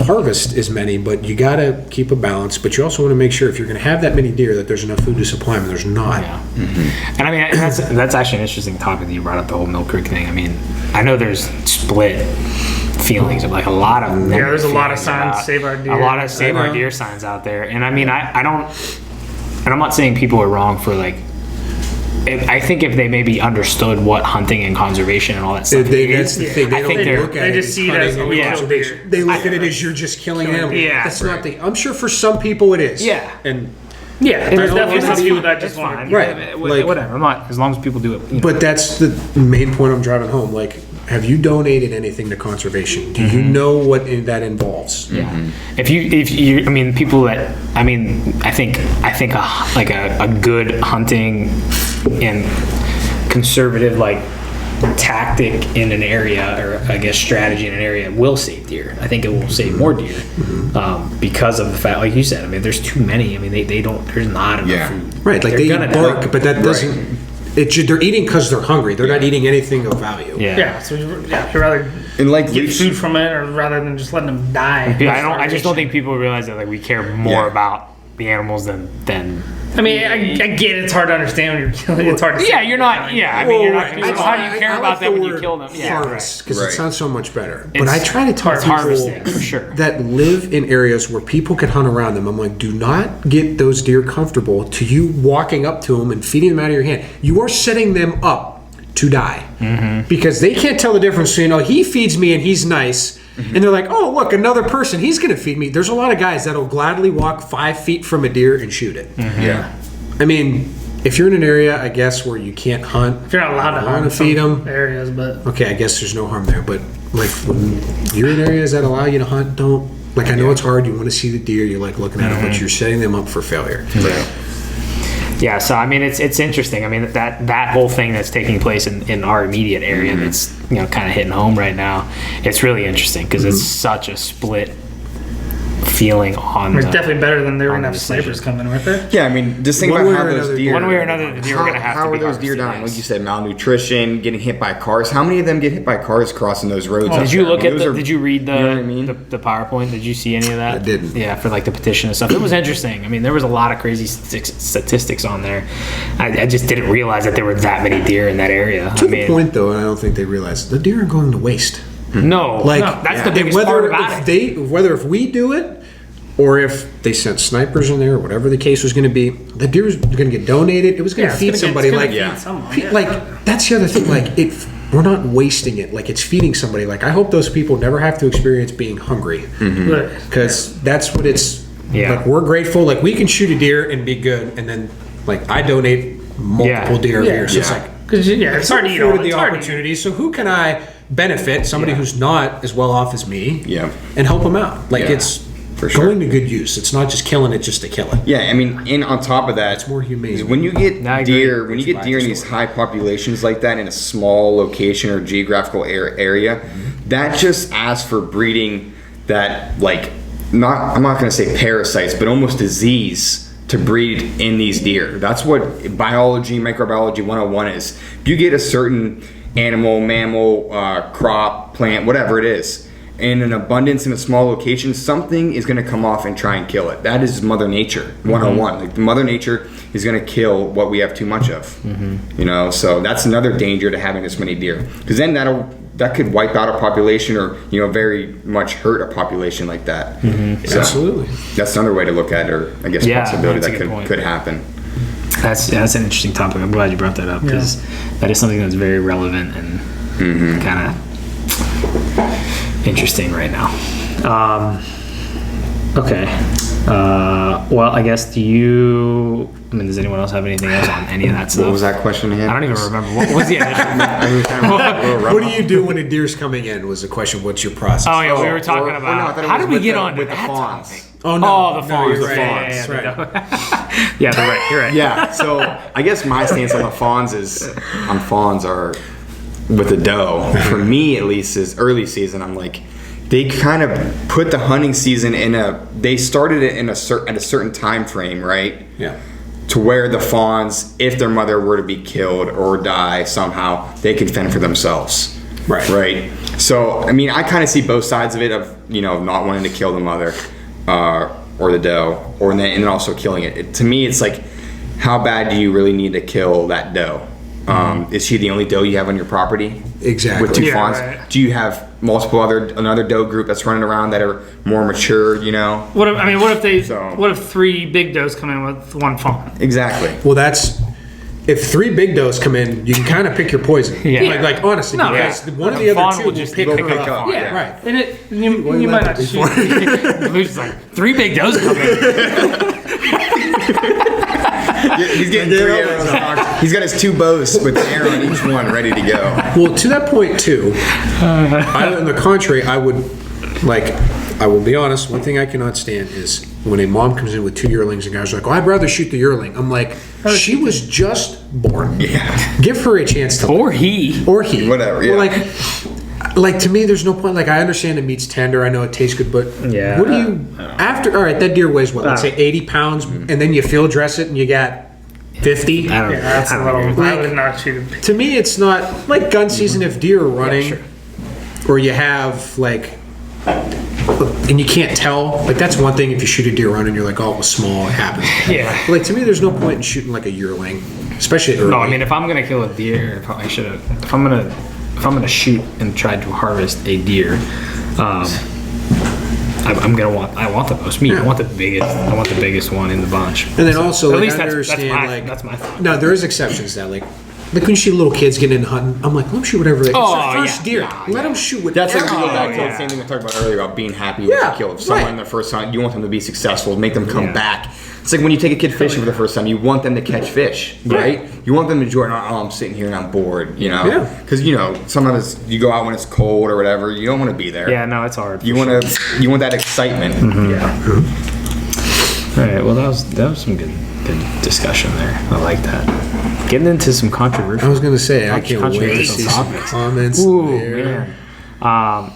harvest as many, but you got to keep a balance. But you also want to make sure if you're going to have that many deer that there's enough food to supply them. And there's not. Yeah. And I mean, that's actually an interesting topic that you brought up, the whole Mill Creek thing. I mean, I know there's split feelings of like a lot of Yeah, there's a lot of feelings signs, about- save our deer. a lot of save I our know. deer signs out there. And I mean, I don't, and I'm not saying people are wrong for like. I think if they maybe understood what hunting and conservation and all that stuff That's is, the thing. They I think don't they're- look at they it just as see it hunting as, and we kill conservation. deer. They look at it as you're just killing animals. Yeah, That's not the. I'm sure for some people it is. Yeah. And Yeah, and there's don't definitely want some to people be- that just That's want fine. to. Right, Yeah, like- whatever. I'm not, as long as people do it. but that's the main point I'm driving home. Like have you donated anything to conservation? Do you know what that involves? Yeah. If you, I mean, people that, I mean, I think a good hunting and conservative like tactic in an area, or I guess strategy in an area, will save deer. I think it will save more deer because of the fact, like you said. I mean, there's too many. I mean, they don't. There's not enough food. Right, like They're they gonna eat bark, die. but that doesn't. They're eating because they're hungry. They're not eating anything of value. Yeah, so you'd rather And like get leash- food from it, or rather than just letting them die. I just don't think people realize that like we care more Yeah. about the animals than. I mean, I get it. It's hard to understand when you're killing. It's hard to. Yeah, say. you're not. Yeah, I mean, you're not. Well, How do you care about them when you kill them? Yeah, harvest, because Right. it sounds so much better. But It's I try to talk to harvesting, people for sure. that live in areas where people can hunt around them. I'm like, do not get those deer comfortable to you walking up to them and feeding them out of your hand. You are setting them up to die because they can't tell the difference between, oh, he feeds me and he's nice. And they're like, oh, look, another person, he's going to feed me. There's a lot of guys that'll gladly walk 5 feet from a deer and shoot it. Yeah. I mean, if you're in an area, I guess, where you can't hunt, If you're not allowed to I wanna hunt feed some 'em. areas, but okay, I guess there's no harm there. But like when you're in areas that allow you to hunt, don't, like, I know it's hard. You want to see the deer, you like looking at them, but you're setting them up for failure. Yeah, so I mean, it's interesting. I mean, that whole thing that's taking place in our immediate area that's kind of hitting home right now. It's really interesting because it's such a split feeling on. it's definitely better than they were on gonna the have snipers coming, weren't they? Yeah, I mean, just think One about way how or those another, deer. one way or another, the deer are gonna have how to be are those deer harvested, dying? yes. Like you said, malnutrition, getting hit by cars. How many of them get hit by cars crossing those roads? up Did you there? look I mean, at those are- did you read the, you know what I mean? the PowerPoint? Did you see any of that? I didn't. Yeah, for like the petition and stuff. It was interesting. I mean, there was a lot of crazy statistics on there. I just didn't realize that there were that many deer in that area. To I mean, the point, though, and I don't think they realize the deer are going to waste. no, Like that's the and biggest part about it. whether if we do it, or if they sent snipers in there, or whatever the case was going to be, the deer was going to get donated. It was going to feed somebody. Like, that's the other thing. Like, we're not wasting it. Like, it's feeding somebody. Like, I hope those people never have to experience being hungry, because that's what it's. Yeah. Like, we're grateful. Like, we can shoot a deer and be good, and then like I donate multiple deer every year. So it's like, Because it's hard to eat all. afforded the It's hard to eat. opportunity. So who can I benefit? Somebody who's not as well off as me. Yeah. And help them out. Like, Yeah, it's for sure. going to good use. It's not just killing it just to kill it. Yeah, I mean, and on top of that, It's more humane. is when you get I agree. deer, when you get deer in these high populations like that in a small location or geographical area, that just asks for breeding that, like, I'm not going to say parasites, but almost disease to breed in these deer. That's what biology, microbiology 101 is. If you get a certain animal, mammal, crop, plant, whatever it is, in an abundance in a small location, something is going to come off and try and kill it. That is Mother Nature 101. Like, Mother Nature is going to kill what we have too much of. So that's another danger to having this many deer, because then that could wipe out a population, or very much hurt a population like that. So Absolutely. that's another way to look at it, or I guess Yeah, possibility that's a that good point. could happen. That's an interesting topic. I'm glad you brought that up because that is something that's very relevant and kind of interesting right now. Okay. Well, I guess does anyone else have anything else on any of that stuff? What was that question again? I don't even remember. What was the initial? What do you do when a deer's coming in? Was the question. What's your process? Oh yeah, we were talking no, I about thought it how was did we with get the- on with to the that fawns. topic? Oh, no. Oh, the No, fawns. you're The right. fawns. Right. Yeah, they're right. You're right. Yeah, so I guess my stance on the fawns are with the doe. For me, at least, is early season. I'm like, they kind of put the hunting season they started it at a certain time frame, right? Yeah. To where the fawns, if their mother were to be killed or die somehow, they can fend for themselves. Right. Right. So, I mean, I kind of see both sides of it, of not wanting to kill the mother or the doe, and then also killing it. To me, it's like, how bad do you really need to kill that doe? Is she the only doe you have on your property? Exactly. With two Yeah, fawns? right. Do you have another doe group that's running around that are more mature, What if So- what if 3 big does come in with 1 fawn? Exactly. Well, if 3 big does come in, you can kind of pick your poison. Yeah. Like honestly, No, because yeah. one of The the other fawn 2 will will just pick pick her up. up. Yeah, Right. And you might not shoot. Luke's like 3 big does coming. He's getting 3 arrows. He's got his 2 bows with an arrow on each one ready to go. Well, to that point too, on the contrary, I will be honest, one thing I cannot stand is when a mom comes in with 2 yearlings and guys are like, oh, I'd rather shoot the yearling. I'm like, she was just born. Yeah. Give her a chance to Or he. Whatever, yeah. Well, like to me, there's no point. Like I understand the meat's tender. I know it tastes good, but Yeah. what do you after? All right, that deer weighs what? Let's say 80 pounds, and then you field dress it, and you got 50. I don't know. Yeah, that's a little. I would not shoot him. To me, it's not like gun season if deer are running, or you have like, and you can't tell. Like that's one thing if you shoot a deer running, you're like, oh, it was small, it happens. Yeah. But, like to me, there's no point in shooting like a yearling, especially early. No, I mean, if I'm gonna kill a deer, if I'm gonna shoot and try to harvest a deer, I want the most meat. I want the biggest one in the bunch. And then also, At like, least I that's understand, that's my thought. No, there is exceptions to that. Like when you see little kids getting into hunting, I'm like, let them shoot whatever they. Oh, it's their first yeah. deer. Yeah, Let them shoot whatever. That's like we go back to yeah. the same thing we talked about earlier about being happy with Yeah, the kill. If someone right. the first time, you want them to be successful, make them come Yeah. back. It's like when you take a kid fishing for the first time, you want them to catch fish, right? You want them to enjoy it. Not, oh, I'm sitting here and I'm bored, you know? Yeah. Because, sometimes you go out when it's cold or whatever, you don't want to be there. Yeah, no, it's hard. You want that excitement. Yeah. All right. Well, that was some good discussion there. I like that. Getting into some I controversial. was gonna say I can't wait to Controversial see some topics. comments. Ooh, there. man.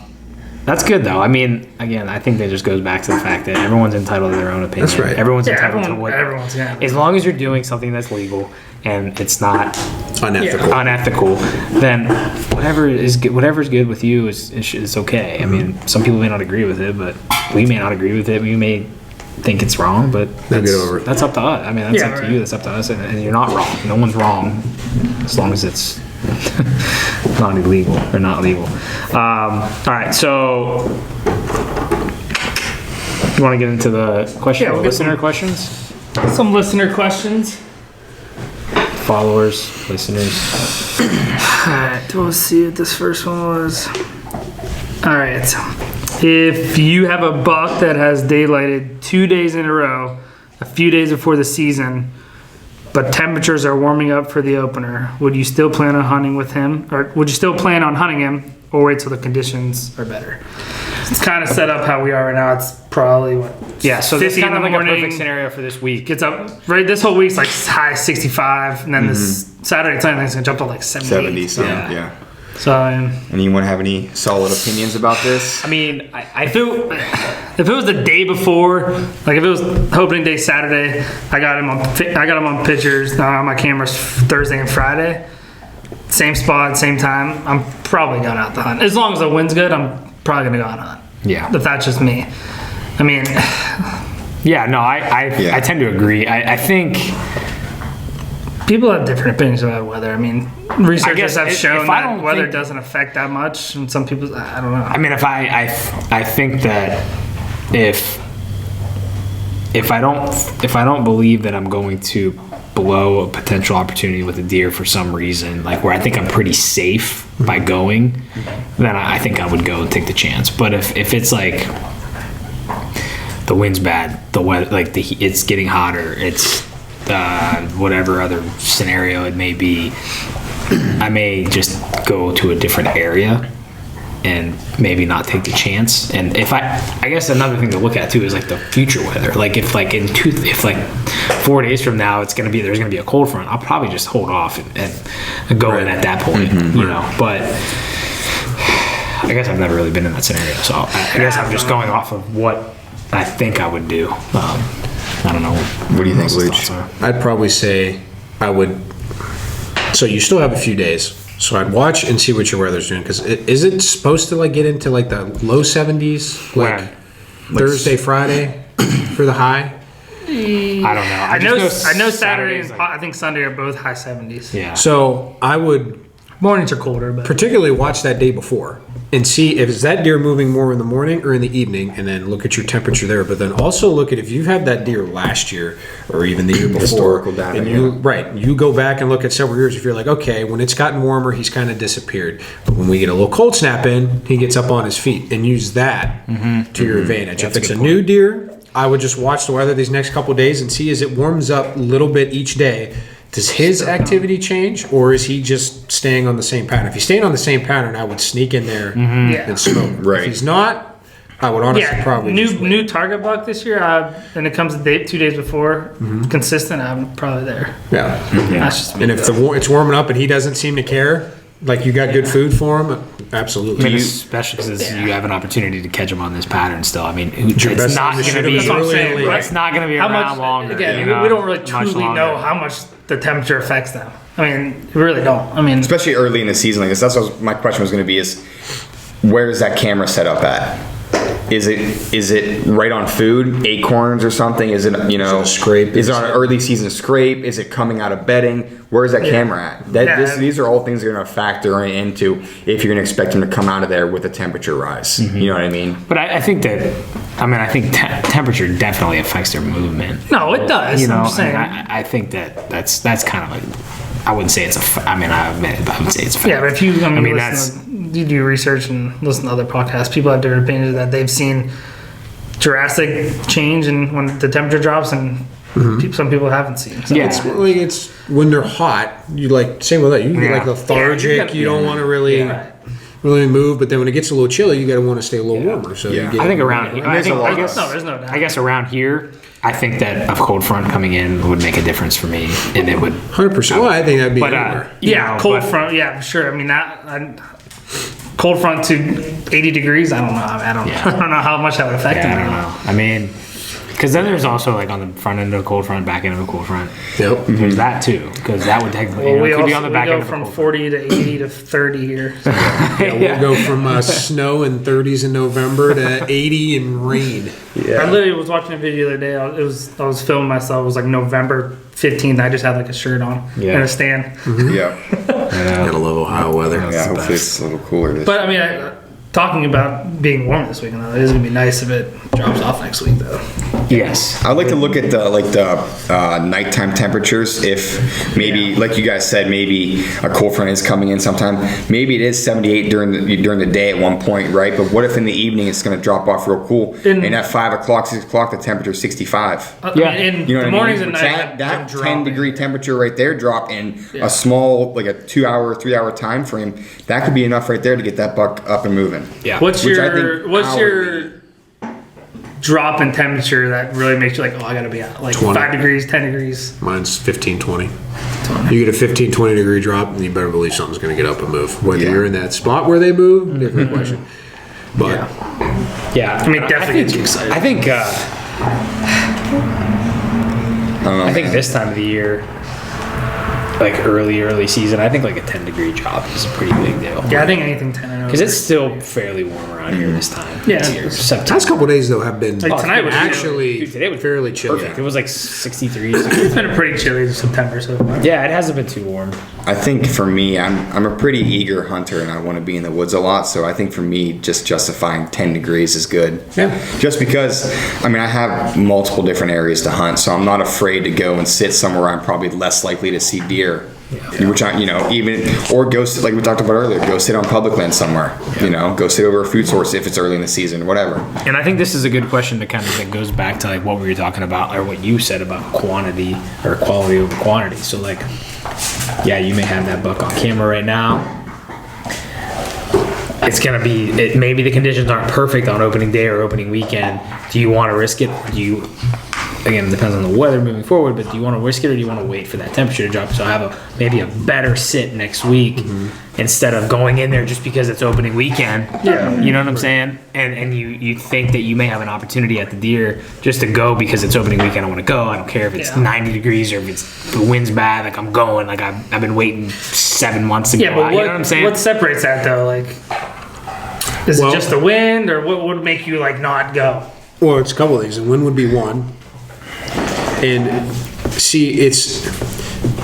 That's good though. I mean, again, I think that just goes back to the fact that everyone's entitled to their own opinion. That's right. Everyone's Yeah, entitled to what. everyone's As long as you're doing something that's legal and it's not Unethical. unethical, then whatever's good with you is okay. I mean, some people may not agree with it, but we may not agree with it. We may think it's wrong, but They'll get over it. that's up to us. I mean, that's Yeah, up to right. you. That's up to us, and you're not wrong. No one's wrong, as long as it's not illegal or not legal. All right, so you want to get into the question, Yeah, we'll get listener some- questions, Some listener questions. followers, listeners. Alright, we'll see what this first one was. Alright. If you have a buck that has daylighted 2 days in a row, a few days before the season, but temperatures are warming up for the opener, would you still plan on hunting with him? Or would you still plan on hunting him or wait till the conditions are better? It's kind of set up how we are right now. It's probably what? Yeah, so this 50 is in kind the of like a morning. perfect scenario for this week. Gets up, right? This whole week's like high 65, and then this Saturday, Sunday, it's gonna jump to like 70 78. something, Yeah. yeah. So, Anyone have any solid opinions about this? I mean, I if it was the day before, like if it was opening day Saturday, I got him on pictures on my cameras Thursday and Friday, same spot, same time. I'm probably going out to hunt as long as the wind's good. I'm probably gonna go out and hunt. yeah. If that's just me, I mean, Yeah, no, I tend to agree. I think people have different opinions about weather. I mean, researchers guess have if shown I that don't weather think- doesn't affect that much, and some people, I don't know. I mean, if I think that if I don't believe that I'm going to blow a potential opportunity with a deer for some reason, like where I think I'm pretty safe by going, then I think I would go and take the chance. But if it's like the wind's bad, the weather, like it's getting hotter, it's whatever other scenario it may be, I may just go to a different area and maybe not take the chance. And if I guess another thing to look at too is like the future weather. Like if 4 days from now there's gonna be a cold front, I'll probably just hold off and go in at that point, you know. But I guess I've never really been in that scenario, so I guess I'm just going off of what I think I would do. I don't know. What do you think, what Luch? else's thoughts are. I'd probably say I would. So you still have a few days. So I'd watch and see what your weather's doing. Because is it supposed to like get into like the low 70s, like When? Thursday, Friday, for the high? I don't know. I know Saturday Saturday's and like- I think Sunday are both high 70s. Yeah. So I would Mornings are colder, but particularly watch that day before and see if is that deer moving more in the morning or in the evening, and then look at your temperature there. But then also look at if you've had that deer last year or even the year before. Historical data, And yeah. you go back and look at several years. If you're like, okay, when it's gotten warmer, he's kind of disappeared. But when we get a little cold snap in, he gets up on his feet, and use that to your advantage. If it's a new deer I would just watch the weather these next couple days and see as it warms up a little bit each day. Does his activity change, or is he just staying on the same pattern? If he's staying on the same pattern, I would sneak in there Yeah. and smoke. Right. If he's not, I would honestly Yeah, probably just wait. new target buck this year, and it comes 2 days before, consistent, I'm probably there. Yeah. That's just me. And if it's warming up and he doesn't seem to care, like you got good food for him, absolutely. I mean, especially because you have an opportunity to catch him on this pattern still. I mean, your it's best not thing to going to shoot him be. is That's what I'm early saying, and late. right? It's not going to be How around much, longer. again, you know, we don't really much truly longer. know how much the temperature affects them. I mean, we really don't. I mean, Especially early in the season like this. That's what my question was going to be: is where is that camera set up at? Is it right on food, acorns or something? Is it a scrape? Is it on an early season scrape? Is it coming out of bedding? Where is that camera at? These are all things that are going to factor into if you're going to expect them to come out of there with a temperature rise. You know what I mean? But I think temperature definitely affects their movement. no, it does. You know, I'm just saying. I think that's kind of like, I wouldn't say it's I admit it, but I would say it's a fact. Yeah, but if you, I mean, that's. you do research and listen to other podcasts, people have different opinions that they've seen drastic change in when the temperature drops, and some people haven't seen. So. Yeah. It's when they're hot. You like same with that. You get like lethargic. Yeah, you don't want to really move. But then when it gets a little chilly, you got to want to stay a little warmer. So Yeah. you get, I think around here, There's no doubt. I guess around here, I think that a cold front coming in would make a difference for me, and it would. 100%. Well, I think that'd be But anywhere. Yeah, know, cold but- front. Yeah, sure. I mean, cold front to 80 degrees. I don't know. I don't know how much that would affect Yeah, I them. don't know. I mean, because then there's also like on the front end of a cold front, back end of a cold front. Yep. There's that too, because that would technically Well, it could be on the back go end of a from cold front. 40 to 80 to 30 here. So, Yeah, we'll go from snow and 30s in November to 80 and rain. I literally was watching a video the other day. I was filming myself. It was like November 15th. I just had like a shirt on and a stand. Yeah. Gotta love Ohio weather. Yeah. Hopefully it's a little cooler. But I mean, talking about being warm this weekend, though, it is gonna be nice if it drops off next week, though. Yes. I'd like to look at the nighttime temperatures. If maybe, like you guys said, maybe a cold front is coming in sometime. Maybe it is 78 during the day at one point, right? But what if in the evening it's going to drop off real cool, and at 5 o'clock, 6 o'clock, the temperature is 65. Yeah. I mean, in You know the what mornings I mean? and nights, That them 10 degree dropping. temperature right there drop in a small, like a 2 hour, 3 hour time frame. That could be enough right there to get that buck up and moving. Yeah. What's Which I your think drop in temperature that really makes you like, oh, I gotta be out like 20. 5 degrees, 10 degrees? Mine's 15, 20. You get a 15, 20 degree drop, and you better believe something's going to get up and move. Whether Yeah. you're in that spot where they move, different question. But Yeah. I mean, definitely gets you excited. I think. I think this time of the year, like early season, I think like a 10-degree drop is a pretty big deal. Yeah, I think anything 10 and over. Because it's still fairly warm around here this time. Yeah. It's here, September. last couple of days though have been Like tonight was actually Dude, today was fairly chilly. Perfect. It was like 63. It's been a pretty chilly September so far. Yeah, it hasn't been too warm. I think for me, I'm a pretty eager hunter and I want to be in the woods a lot. So I think for me, just justifying 10 degrees is good. Yeah. Just because, I mean, I have multiple different areas to hunt, so I'm not afraid to go and sit somewhere I'm probably less likely to see deer. Which I, or go sit, like we talked about earlier, go sit on public land somewhere. Go sit over a food source if it's early in the season, whatever. And I think this is a good question to kind of that goes back to like what we were talking about or what you said about quantity or quality over quantity. So like, yeah, you may have that buck on camera right now. It's gonna be maybe the conditions aren't perfect on opening day or opening weekend. Do you want to risk it? Or do you? Again, it depends on the weather moving forward, but do you want to risk it or do you want to wait for that temperature to drop? So have maybe a better sit next week instead of going in there just because it's opening weekend. Yeah. You know what I'm saying? And you think that you may have an opportunity at the deer just to go because it's opening weekend. I want to go. I don't care if it's 90 degrees or if the wind's bad. Like I'm going. Like I've been waiting 7 months to Yeah, go but out. You know what I'm saying? what separates that though? Like, is it just the wind, or what would make you like not go? Well, it's a couple of things. And wind would be one. And see, it's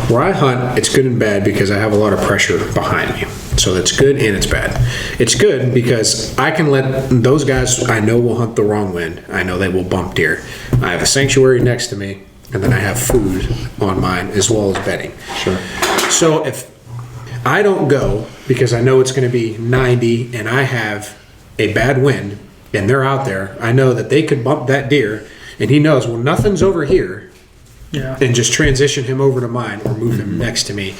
where I hunt, it's good and bad because I have a lot of pressure behind me. So that's good and it's bad. It's good because I can let those guys I know will hunt the wrong wind. I know they will bump deer. I have a sanctuary next to me, and then I have food on mine as well as bedding. Sure. So if I don't go because I know it's going to be 90 and I have a bad wind and they're out there, I know that they could bump that deer and he knows, well, nothing's over here, Yeah. and just transition him over to mine or move him next to me.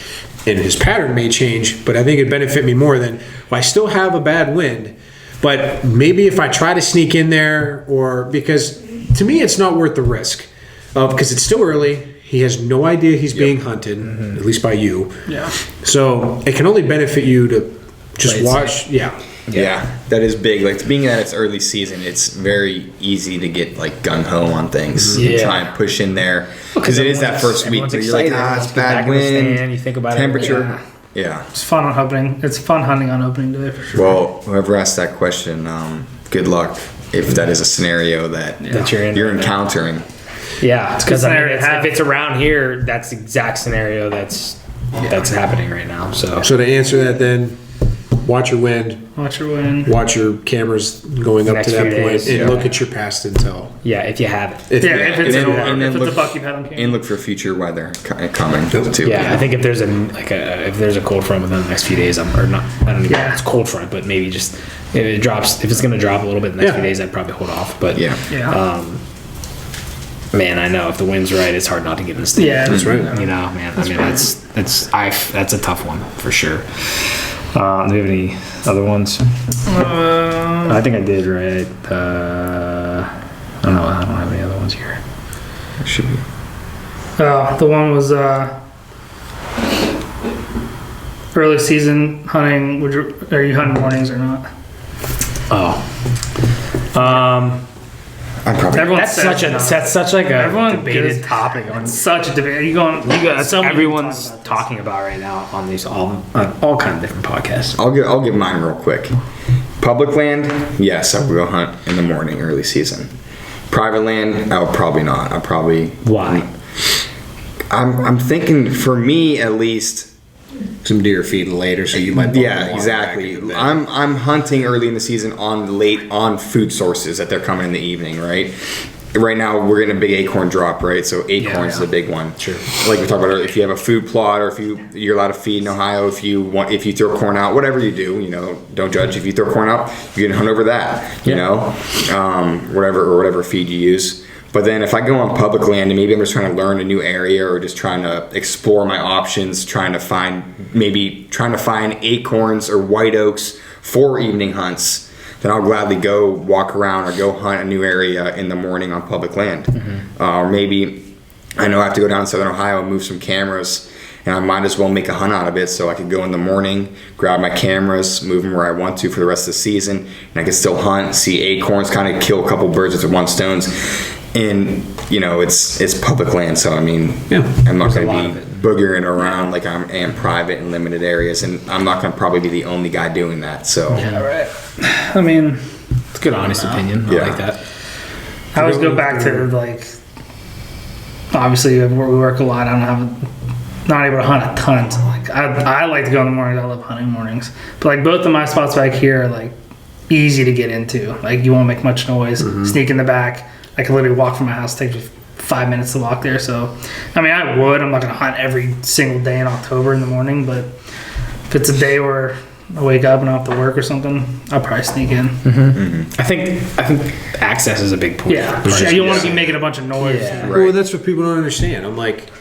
And his pattern may change, but I think it'd benefit me more than, well, I still have a bad wind, but maybe if I try to sneak in there, or because to me it's not worth the risk, because it's still early. He has no idea he's being hunted, at least by you. Yeah. So it can only benefit you to just Play it watch. Yeah. Yeah, that is big. Like being that it's early season, it's very easy to get like gung ho on things. Yeah. And try and push in there because it is that first week Everyone's where you're like, excited. it's Let's get back bad in the stand. wind, You think about it. temperature. Yeah. It's fun on opening. It's fun hunting on opening day for sure. Well, whoever asked that question, good luck if that is a scenario that That you're in. you're encountering. Yeah, because scenario to have. if it's around here, that's the exact scenario that's happening right now. So So to answer that, then watch your wind, Watch your wind. watch your cameras going up Next to that few point, days, and yeah. look at your past intel. yeah, if you have it. Yeah, if it's, And then- a, and then if it's look- a buck you've had on camera. And look for future weather coming too. Yeah, I think if there's if there's a cold front within the next few days, I don't even know if it's cold front, but maybe just if it drops, if it's going to drop a little bit in the next Yeah. few days, I'd probably hold off. But Yeah. Yeah. man, I know if the wind's right, it's hard not to get in the stand. Yeah, that's right. You know, man. I mean, that's a tough one for sure. Do we have any other ones? I think I did, right? I don't know. I don't have any other ones here. Should be. The one was early season hunting. Are you hunting mornings or not? I'm probably. Everyone That's says such like a Everyone debated goes- topic on. Such a debate. Are you going? That's so many everyone's people talk about talking about right now on these all kind of different podcasts. I'll give mine real quick. Public land, yes, I will go hunt in the morning, early season. Private land, I'll probably not. I'll probably. Why? I'm thinking for me at least. Some deer feeding later, so you might. bump Yeah, along exactly. back into bed. I'm hunting early in the season on food sources that they're coming in the evening, right? Right now we're getting a big acorn drop, right? So acorns is a big one. Sure. Like we talked about earlier, if you have a food plot or if you're allowed to feed in Ohio, if you throw corn out, whatever you do, don't judge. If you throw corn out, you can hunt over that, whatever feed you use. But then if I go on public land and maybe I'm just trying to learn a new area or just trying to explore my options, trying to find acorns or white oaks for evening hunts, then I'll gladly go walk around or go hunt a new area in the morning on public land. Or maybe I know I have to go down to Southern Ohio and move some cameras, and I might as well make a hunt out of it so I could go in the morning, grab my cameras, move them where I want to for the rest of the season, and I can still hunt, see acorns, kind of kill a couple birds with one stone. And it's public land, so I mean, I'm not going to be boogering around like I am private in limited areas, and I'm not going to probably be the only guy doing that. So Yeah, right. I mean, It's a good, honest opinion. Yeah. I like that. I always go back to like. Obviously, we work a lot. Not able to hunt a ton. So like, I like to go in the mornings. I love hunting mornings. But like both of my spots back here are like easy to get into. Like you won't make much noise. Sneak in the back. I can literally walk from my house. It takes me 5 minutes to walk there. So, I mean, I would. I'm not going to hunt every single day in October in the morning. But if it's a day where I wake up and I have to work or something, I'll probably sneak in. I think access is a big point. Yeah, you don't want to be making a bunch of noise. Yeah. Well, that's what people don't understand. I'm like,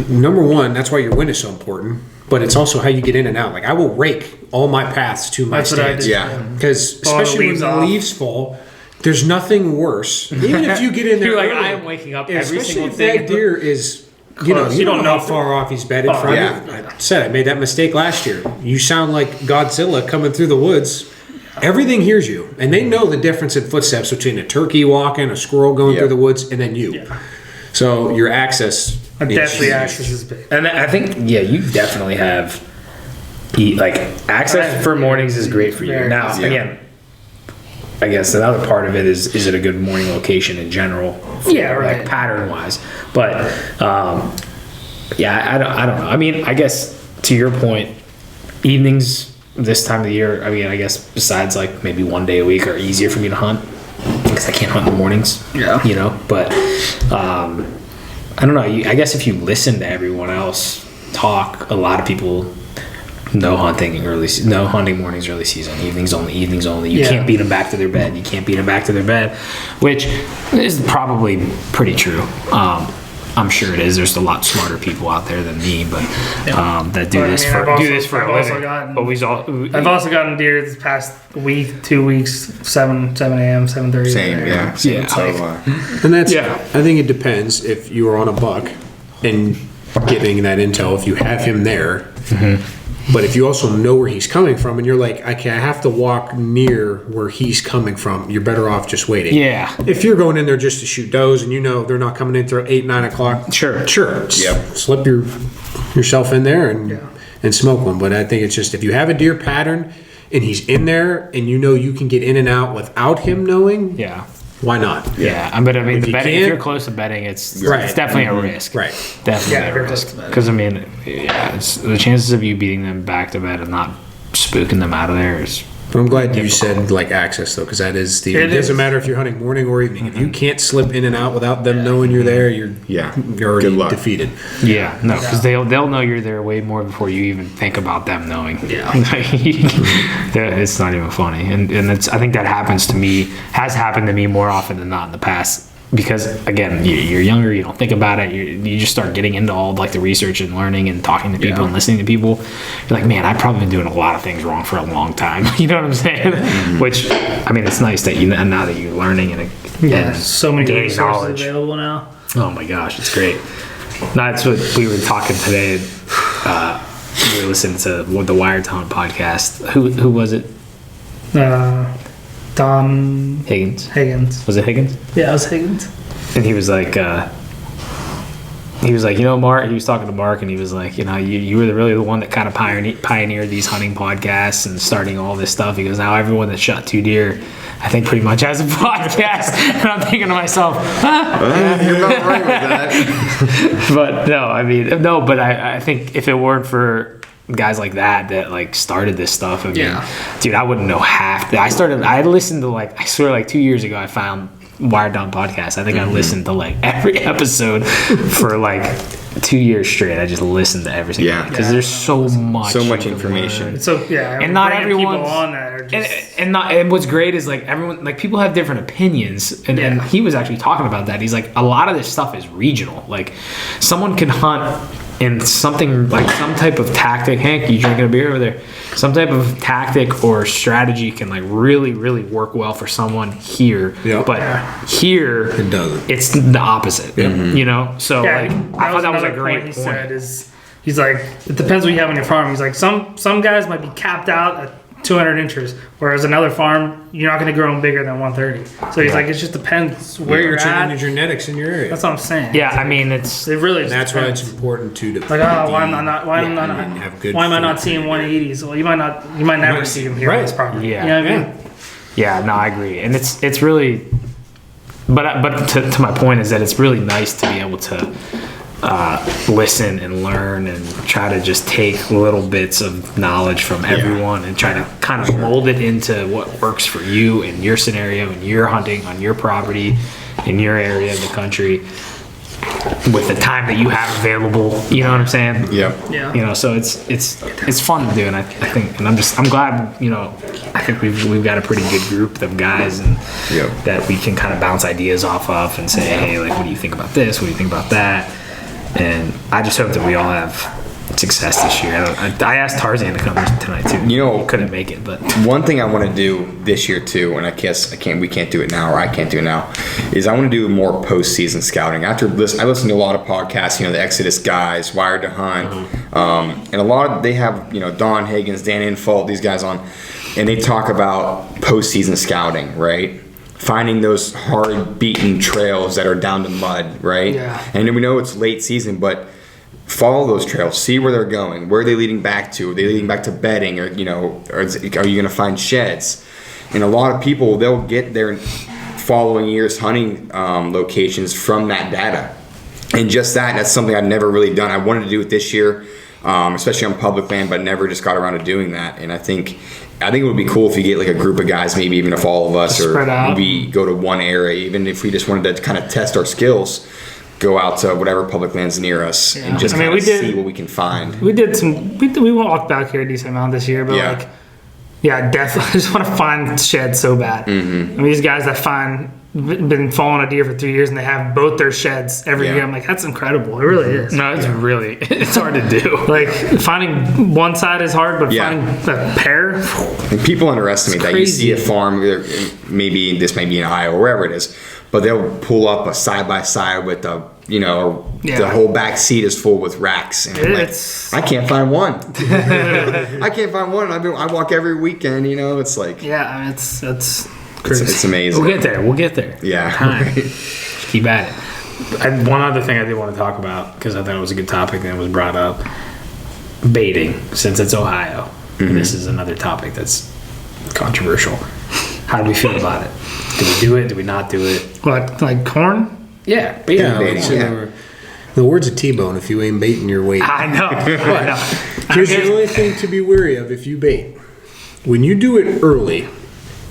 number one, that's why your wind is so important. But it's also how you get in and out. Like I will rake all my paths to my That's what I stands. do. Yeah. Because Blow the especially when leaves the off. leaves fall, there's nothing worse. Even if you get in there, You're like, early, I am waking up yeah, every especially single if day. that deer is. Close. You don't know how far off he's bedded from yeah. you. I said I made that mistake last year. You sound like Godzilla coming through the woods. Everything hears you, and they know the difference in footsteps between a turkey walking, a squirrel going Yeah. through the woods, and then you. Yeah. So your access. Definitely access is big. And I think, you definitely have, access for mornings is great for you. Very Now, easy. again, I guess another part of it is it a good morning location in general? Yeah, right. Like pattern wise. But, I don't know. I mean, I guess to your point, evenings this time of the year, I mean, I guess besides like maybe one day a week are easier for me to hunt because I can't hunt in the mornings. Yeah. But, I don't know. I guess if you listen to everyone else talk, a lot of people no hunting no hunting mornings early season, evenings only. You Yeah. can't beat them back to their bed. Which is probably pretty true. I'm sure it is. There's a lot smarter people out there than me, but that do But, I this mean, for I've also- do this for I've a also living. gotten- But I've also gotten deer this past week, 2 weeks, 7 a.m., 7:30. Same, yeah. Yeah. So, And that's, Yeah. I think it depends if you are on a buck and getting that intel, if you have him there. But if you also know where he's coming from and you're like, okay, I have to walk near where he's coming from, you're better off just waiting. Yeah. If you're going in there just to shoot does and you know they're not coming in till 8, 9 o'clock, sure. Yep. Slip yourself in there and smoke one. But I think it's just if you have a deer pattern and he's in there and you know you can get in and out without him knowing, Yeah. why not? Yeah, but I mean, If the you betting. If can't- you're close to betting, it's Right. definitely a risk. Right. Definitely Yeah, a very close risk. to betting. Because I mean, yeah, it's, the chances of you beating them back to bed and not spooking them out of there is. But I'm glad you said like access though, because that is the. It It doesn't is. matter if you're hunting morning or evening. If you can't slip in and out without them knowing you're there, you're Yeah. already Good luck. defeated. Yeah, no, because they'll know you're there way more before you even think about them knowing. Yeah. It's not even funny, and it's I think that has happened to me more often than not in the past. Because again, you're younger, you don't think about it. You just start getting into all like the research and learning and talking to people and listening to people. You're like, man, I've probably been doing a lot of things wrong for a long time. You know what I'm saying? Which, I mean, it's nice that now that you're learning and Yeah, so many gaining resources knowledge. available now. Oh my gosh, it's great. That's what we were talking today. We were listening to the Wired Tone podcast. Who was it? Don Higgins. Higgins. Was it Higgins? Yeah, it was Higgins. And he was like, you know, Mark. He was talking to Mark, and he was like, you know, you were really the one that kind of pioneered these hunting podcasts and starting all this stuff. He goes, now everyone that shot 2 deer, I think pretty much has a podcast. And I'm thinking to myself, you're not right with that. but no, I mean, no, but I think if it weren't for guys like that like started this stuff, I mean, dude, I wouldn't know half. I listened to I swear 2 years ago, I found Wired Down podcast. I think I listened to every episode for 2 years straight. I just listened to every single one because there's so much Information. So yeah, and not bringing people everyone's on that are just and what's great is everyone people have different opinions and he was actually talking about that. He's like, a lot of this stuff is regional. Someone can hunt in something some type of tactic. Hank, you drinking a beer over there? Some type of tactic or strategy can really, really work well for someone here. Yep. But here It doesn't. it's the opposite. You know? So I thought that was a another great point. point. He said he's like, it depends what you have on your farm. He's like, some guys might be capped out at 200 inches, whereas another farm you're not going to grow them bigger than 130. So he's like, it just depends where you're Changing the at. genetics in your area. That's what I'm saying. Yeah, I mean it's It really And just that's why depends. it's important to Like, why am I not seeing one? 180s? Well, you might never see them here on this property. Yeah. You know what I mean? Yeah, no, I agree, and it's really, but to my point is that it's really nice to be able to listen and learn and try to just take little bits of knowledge from everyone and try to kind of mold it into what works for you in your scenario and your hunting on your property in your area of the country with the time that you have available. You know what I'm saying? Yep. Yeah. You know, so it's fun to do, and I think, and I'm glad, you know, I think we've got a pretty good group of guys and that we can kind of bounce ideas off of and say, hey, what do you think about this? What do you think about that? And I just hope that we all have success this year. I asked Tarzan to come tonight too. You know, he couldn't make it, but one thing I want to do this year too, and we can't do it now, or I can't do it now, is I want to do more postseason scouting. I listen to a lot of podcasts, the Exodus guys, Wired to Hunt, and a lot of they have Don Higgins, Dan Infalt, these guys on, and they talk about postseason scouting, right? Finding those hard beaten trails that are down to mud, right? Yeah. And we know it's late season, but follow those trails, see where they're going, where are they leading back to? Are they leading back to bedding, or are you going to find sheds? And a lot of people, they'll get their following year's hunting locations from that data. And just that's something I've never really done. I wanted to do it this year, especially on public land, but never just got around to doing that. And I think it would be cool if you get a group of guys, maybe even if all of us, or Spread out. we go to one area, even if we just wanted to kind of test our skills. go out to whatever public lands near us and just I mean, kind of we did- see what we can find. We did some. We walked back here a decent amount this year, but Yeah. like, yeah, definitely. I just want to find sheds so bad. Mm-hmm. I mean, these guys that been following a deer for 3 years and they have both their sheds every Yeah. year. I'm like, that's incredible. It really is. No, it's really it's hard to do. Like finding one side is hard, but Yeah. finding a pair. And people underestimate that. You see crazy. a farm, maybe this may be in Iowa, or wherever it is, but they'll pull up a side by side with the, you know, Yeah. the whole back seat is full with racks. And I'm like, It's- I can't find one. I can't find one. I walk every weekend, you know, it's like, Yeah, I mean, it's it's amazing. We'll get there. We'll get there. Yeah. Time. Keep at it. One other thing I did want to talk about, because I thought it was a good topic that was brought up, baiting, since it's Ohio. And this is another topic that's controversial. How do we feel about it? Do we do it? Do we not do it? what, like corn? Yeah, baiting. Yeah, baiting, it's, yeah. the words of T-Bone, if you ain't baiting, you're waiting. I know. I know. Here's the only thing to be wary of if you bait. When you do it early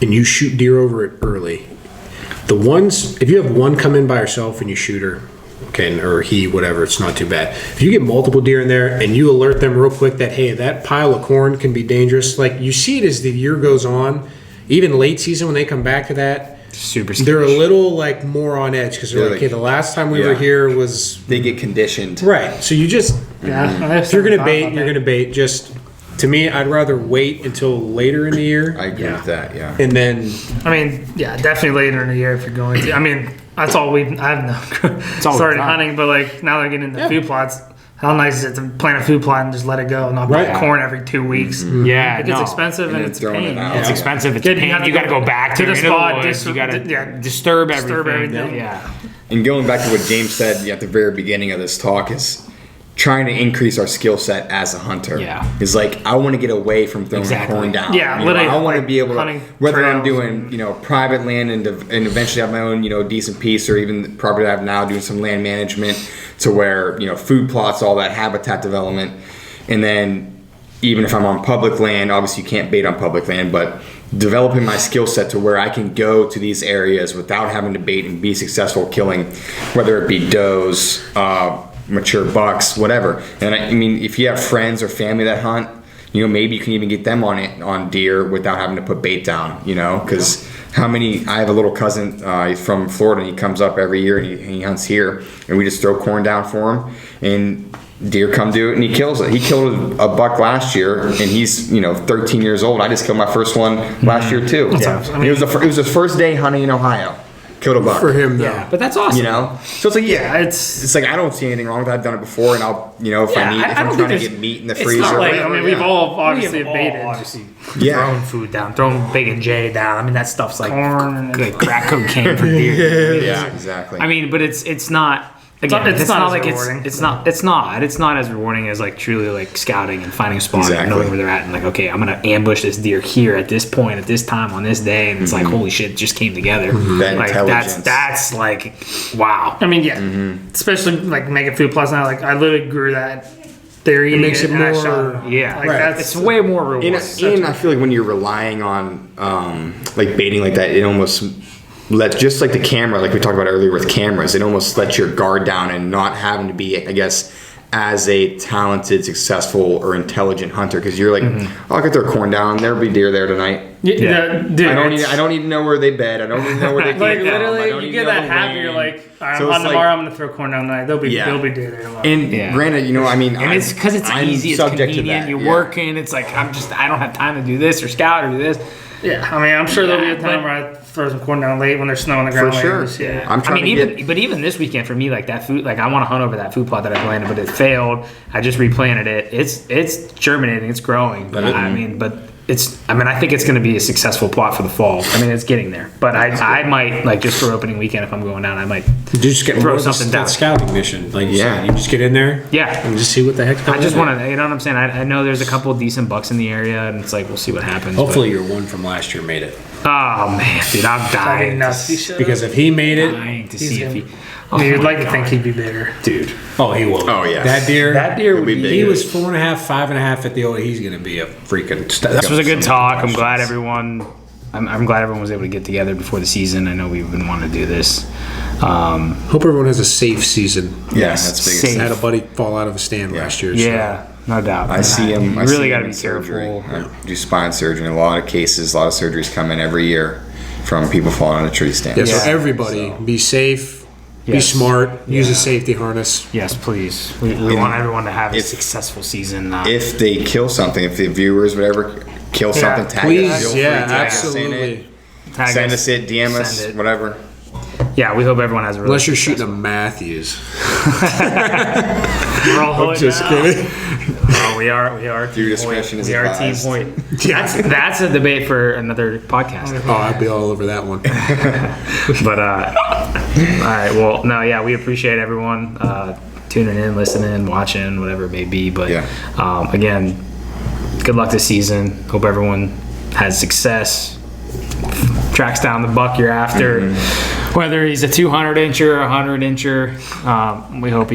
and you shoot deer over it early, if you have one come in by herself and you shoot her, okay, or he, whatever, it's not too bad. If you get multiple deer in there and you alert them real quick that, hey, that pile of corn can be dangerous, like you see it as the year goes on, even late season when they come back to that, Super they're a skittish. little like more on edge because they're They're like, okay, like- the last time we yeah. were here was They get conditioned. right. So you just Yeah. if you're gonna bait, you're gonna bait. Just to me, I'd rather wait until later in the year, I agree with that, yeah. and then I mean, yeah, definitely later in the year if you're going to. I mean, that's all I've all we've started done. hunting, but like now they're getting into Yeah. food plots. How nice is it to plant a food plot and just let it go and not buy Right. corn every 2 weeks? Yeah, It gets no. expensive and And it's throwing it pain. out. Yeah. It's expensive. It's Good, you pain. gotta You got to go go back to to the the spot, woods. You got to disturb everything. everything. Yeah. And going back to what James said at the very beginning of this talk is trying to increase our skill set as a hunter. Yeah. Is like, I want to get away from throwing Exactly. corn down. Yeah, You know, literally, I want to like, be able to, hunting whether I'm trails doing, you know, private land and eventually have my own, you know, decent piece, or even the property I have now doing some land management to where, you know, food plots, all that habitat development. And then even if I'm on public land, obviously you can't bait on public land, but developing my skill set to where I can go to these areas without having to bait and be successful killing, whether it be does, mature bucks, whatever. And I mean, if you have friends or family that hunt, you know, maybe you can even get them on deer without having to put bait down, you know, because I have a little cousin, he's from Florida, and he comes up every year and he hunts here, and we just throw corn down for him, and deer come do it and he kills it. He killed a buck last year, and he's, you know, 13 years old. I just killed my first one last year too. Yeah. I mean, it was his first day hunting in Ohio. Killed a buck. for him though. Yeah, but that's awesome. You know, so it's like, yeah, it's- it's like, I don't see anything wrong with that. I've done it before, and I'll, you know, if Yeah, I'm I don't trying think to there's- get meat in the it's freezer, not like- I whatever, mean, we've yeah. all obviously We have baited. all obviously Yeah. thrown food down, thrown Big and J down. I mean, that stuff's like Corn and- good crack cocaine for deer. Yeah, exactly. I mean, but it's not. Again, it's not as like rewarding. it's not as rewarding as like truly like scouting and finding a spot and Exactly. knowing where they're at and like, okay, I'm gonna ambush this deer here at this point at this time on this day, and it's like, holy shit, it just came together. That Like intelligence. that's like, wow. I mean, yeah, especially like making food plots now. Like I literally grew that. They're eating makes it and I more- shot them. Yeah, Like, Right. that's It's way more rewarding. and I feel like when you're relying on like baiting like that, it almost just like the camera, like we talked about earlier with cameras, it almost lets your guard down and not having to be, I guess, as a talented, successful, or intelligent hunter, because you're like, oh, I could throw corn down, there'll be deer there tonight. Yeah, dude. I don't it's- even know where they bed. I don't even know where they Like came from. I literally, don't you even get know that the happy. You're lane. like, all right, So I'm it's on like- tomorrow. I'm gonna throw corn down tonight. They'll be Yeah. dead there tomorrow. And Yeah. granted, you know, I mean, And it's because it's I'm easy, it's subject to convenient. that, You're yeah. working. It's like I don't have time to do this or scout or do this. yeah, I mean, I'm sure there'll be a Yeah, time but- where I throw some corn down late when there's snow on the For ground. sure. Like, yeah. I'm trying to but even this weekend for me, like that food, like I want to hunt over that food plot that I planted, but it failed. I just replanted it. It's germinating. It's growing. But I mean, I think it's going to be a successful plot for the fall. I mean, it's getting there. But I might like just for opening weekend if I'm going down, I might. You just get Throw more something down. that scouting mission, like you Yeah. said. You just get in there, Yeah. and just see what the heck's going I just on. want to, you know what I'm saying? I know there's a couple of decent bucks in the area, and it's like we'll see what happens. Hopefully, your one from last year made it. But, oh man, dude, I'm I think dying. nuts. He should. Because if he made it, Dying to He's see if gonna- he. I mean, Oh you'd my like to God. think he'd be bigger. dude. oh, he will. Oh, yeah. that deer. That deer would be be. big. He was 4.5, 5.5 at the old. He's gonna be a freaking. This was a good talk. I'm glad everyone I'm glad everyone was able to get together before the season. I know we've been wanting to do this. Hope everyone has a safe season. Yes, that's big. safe. I had a buddy fall out of a stand last year. Yeah, no doubt. I see him. You I really see got him to in be surgery. careful. I do spine surgery. In a lot of cases, a lot of surgeries come in every year from people falling on a tree stand. Yeah, so Yeah. everybody, be safe, be Yes. smart, use Yeah. a safety harness. Yes, please. We want everyone to have a successful season. If they kill something, if the viewers, whatever, kill something, tag us. Please, Feel free to yeah, tag us in absolutely. it. tag Send us it, DM us, Send it. whatever. Yeah, we hope everyone has a really Unless you're shooting a Matthews. We're all holding Just down. kidding. Oh, we are Due team discretion point. is We are team advised. point. Yeah. That's a debate for another podcast. Oh, I'd be all over that one. But all right, well, no, yeah, we appreciate everyone tuning in, listening, watching, whatever it may be. But Yeah. again, good luck this season. Hope everyone has success. Tracks down the buck you're after, whether he's a 200 incher or a 100 incher. We hope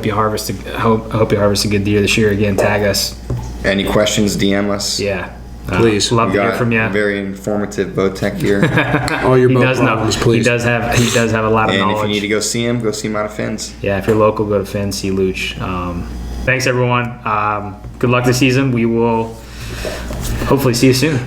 you harvest. Hope you harvest a good deer this year. Again, tag us. Any questions, DM us. Yeah, Please. love We to hear got from you. very informative bow tech here. All your He boat does know. problems, He please. does have a lot of And if knowledge. you need to go see him out of Finn's. Yeah, if you're local, go to Finn, see Luch. Thanks, everyone. Good luck this season. We will hopefully see you soon.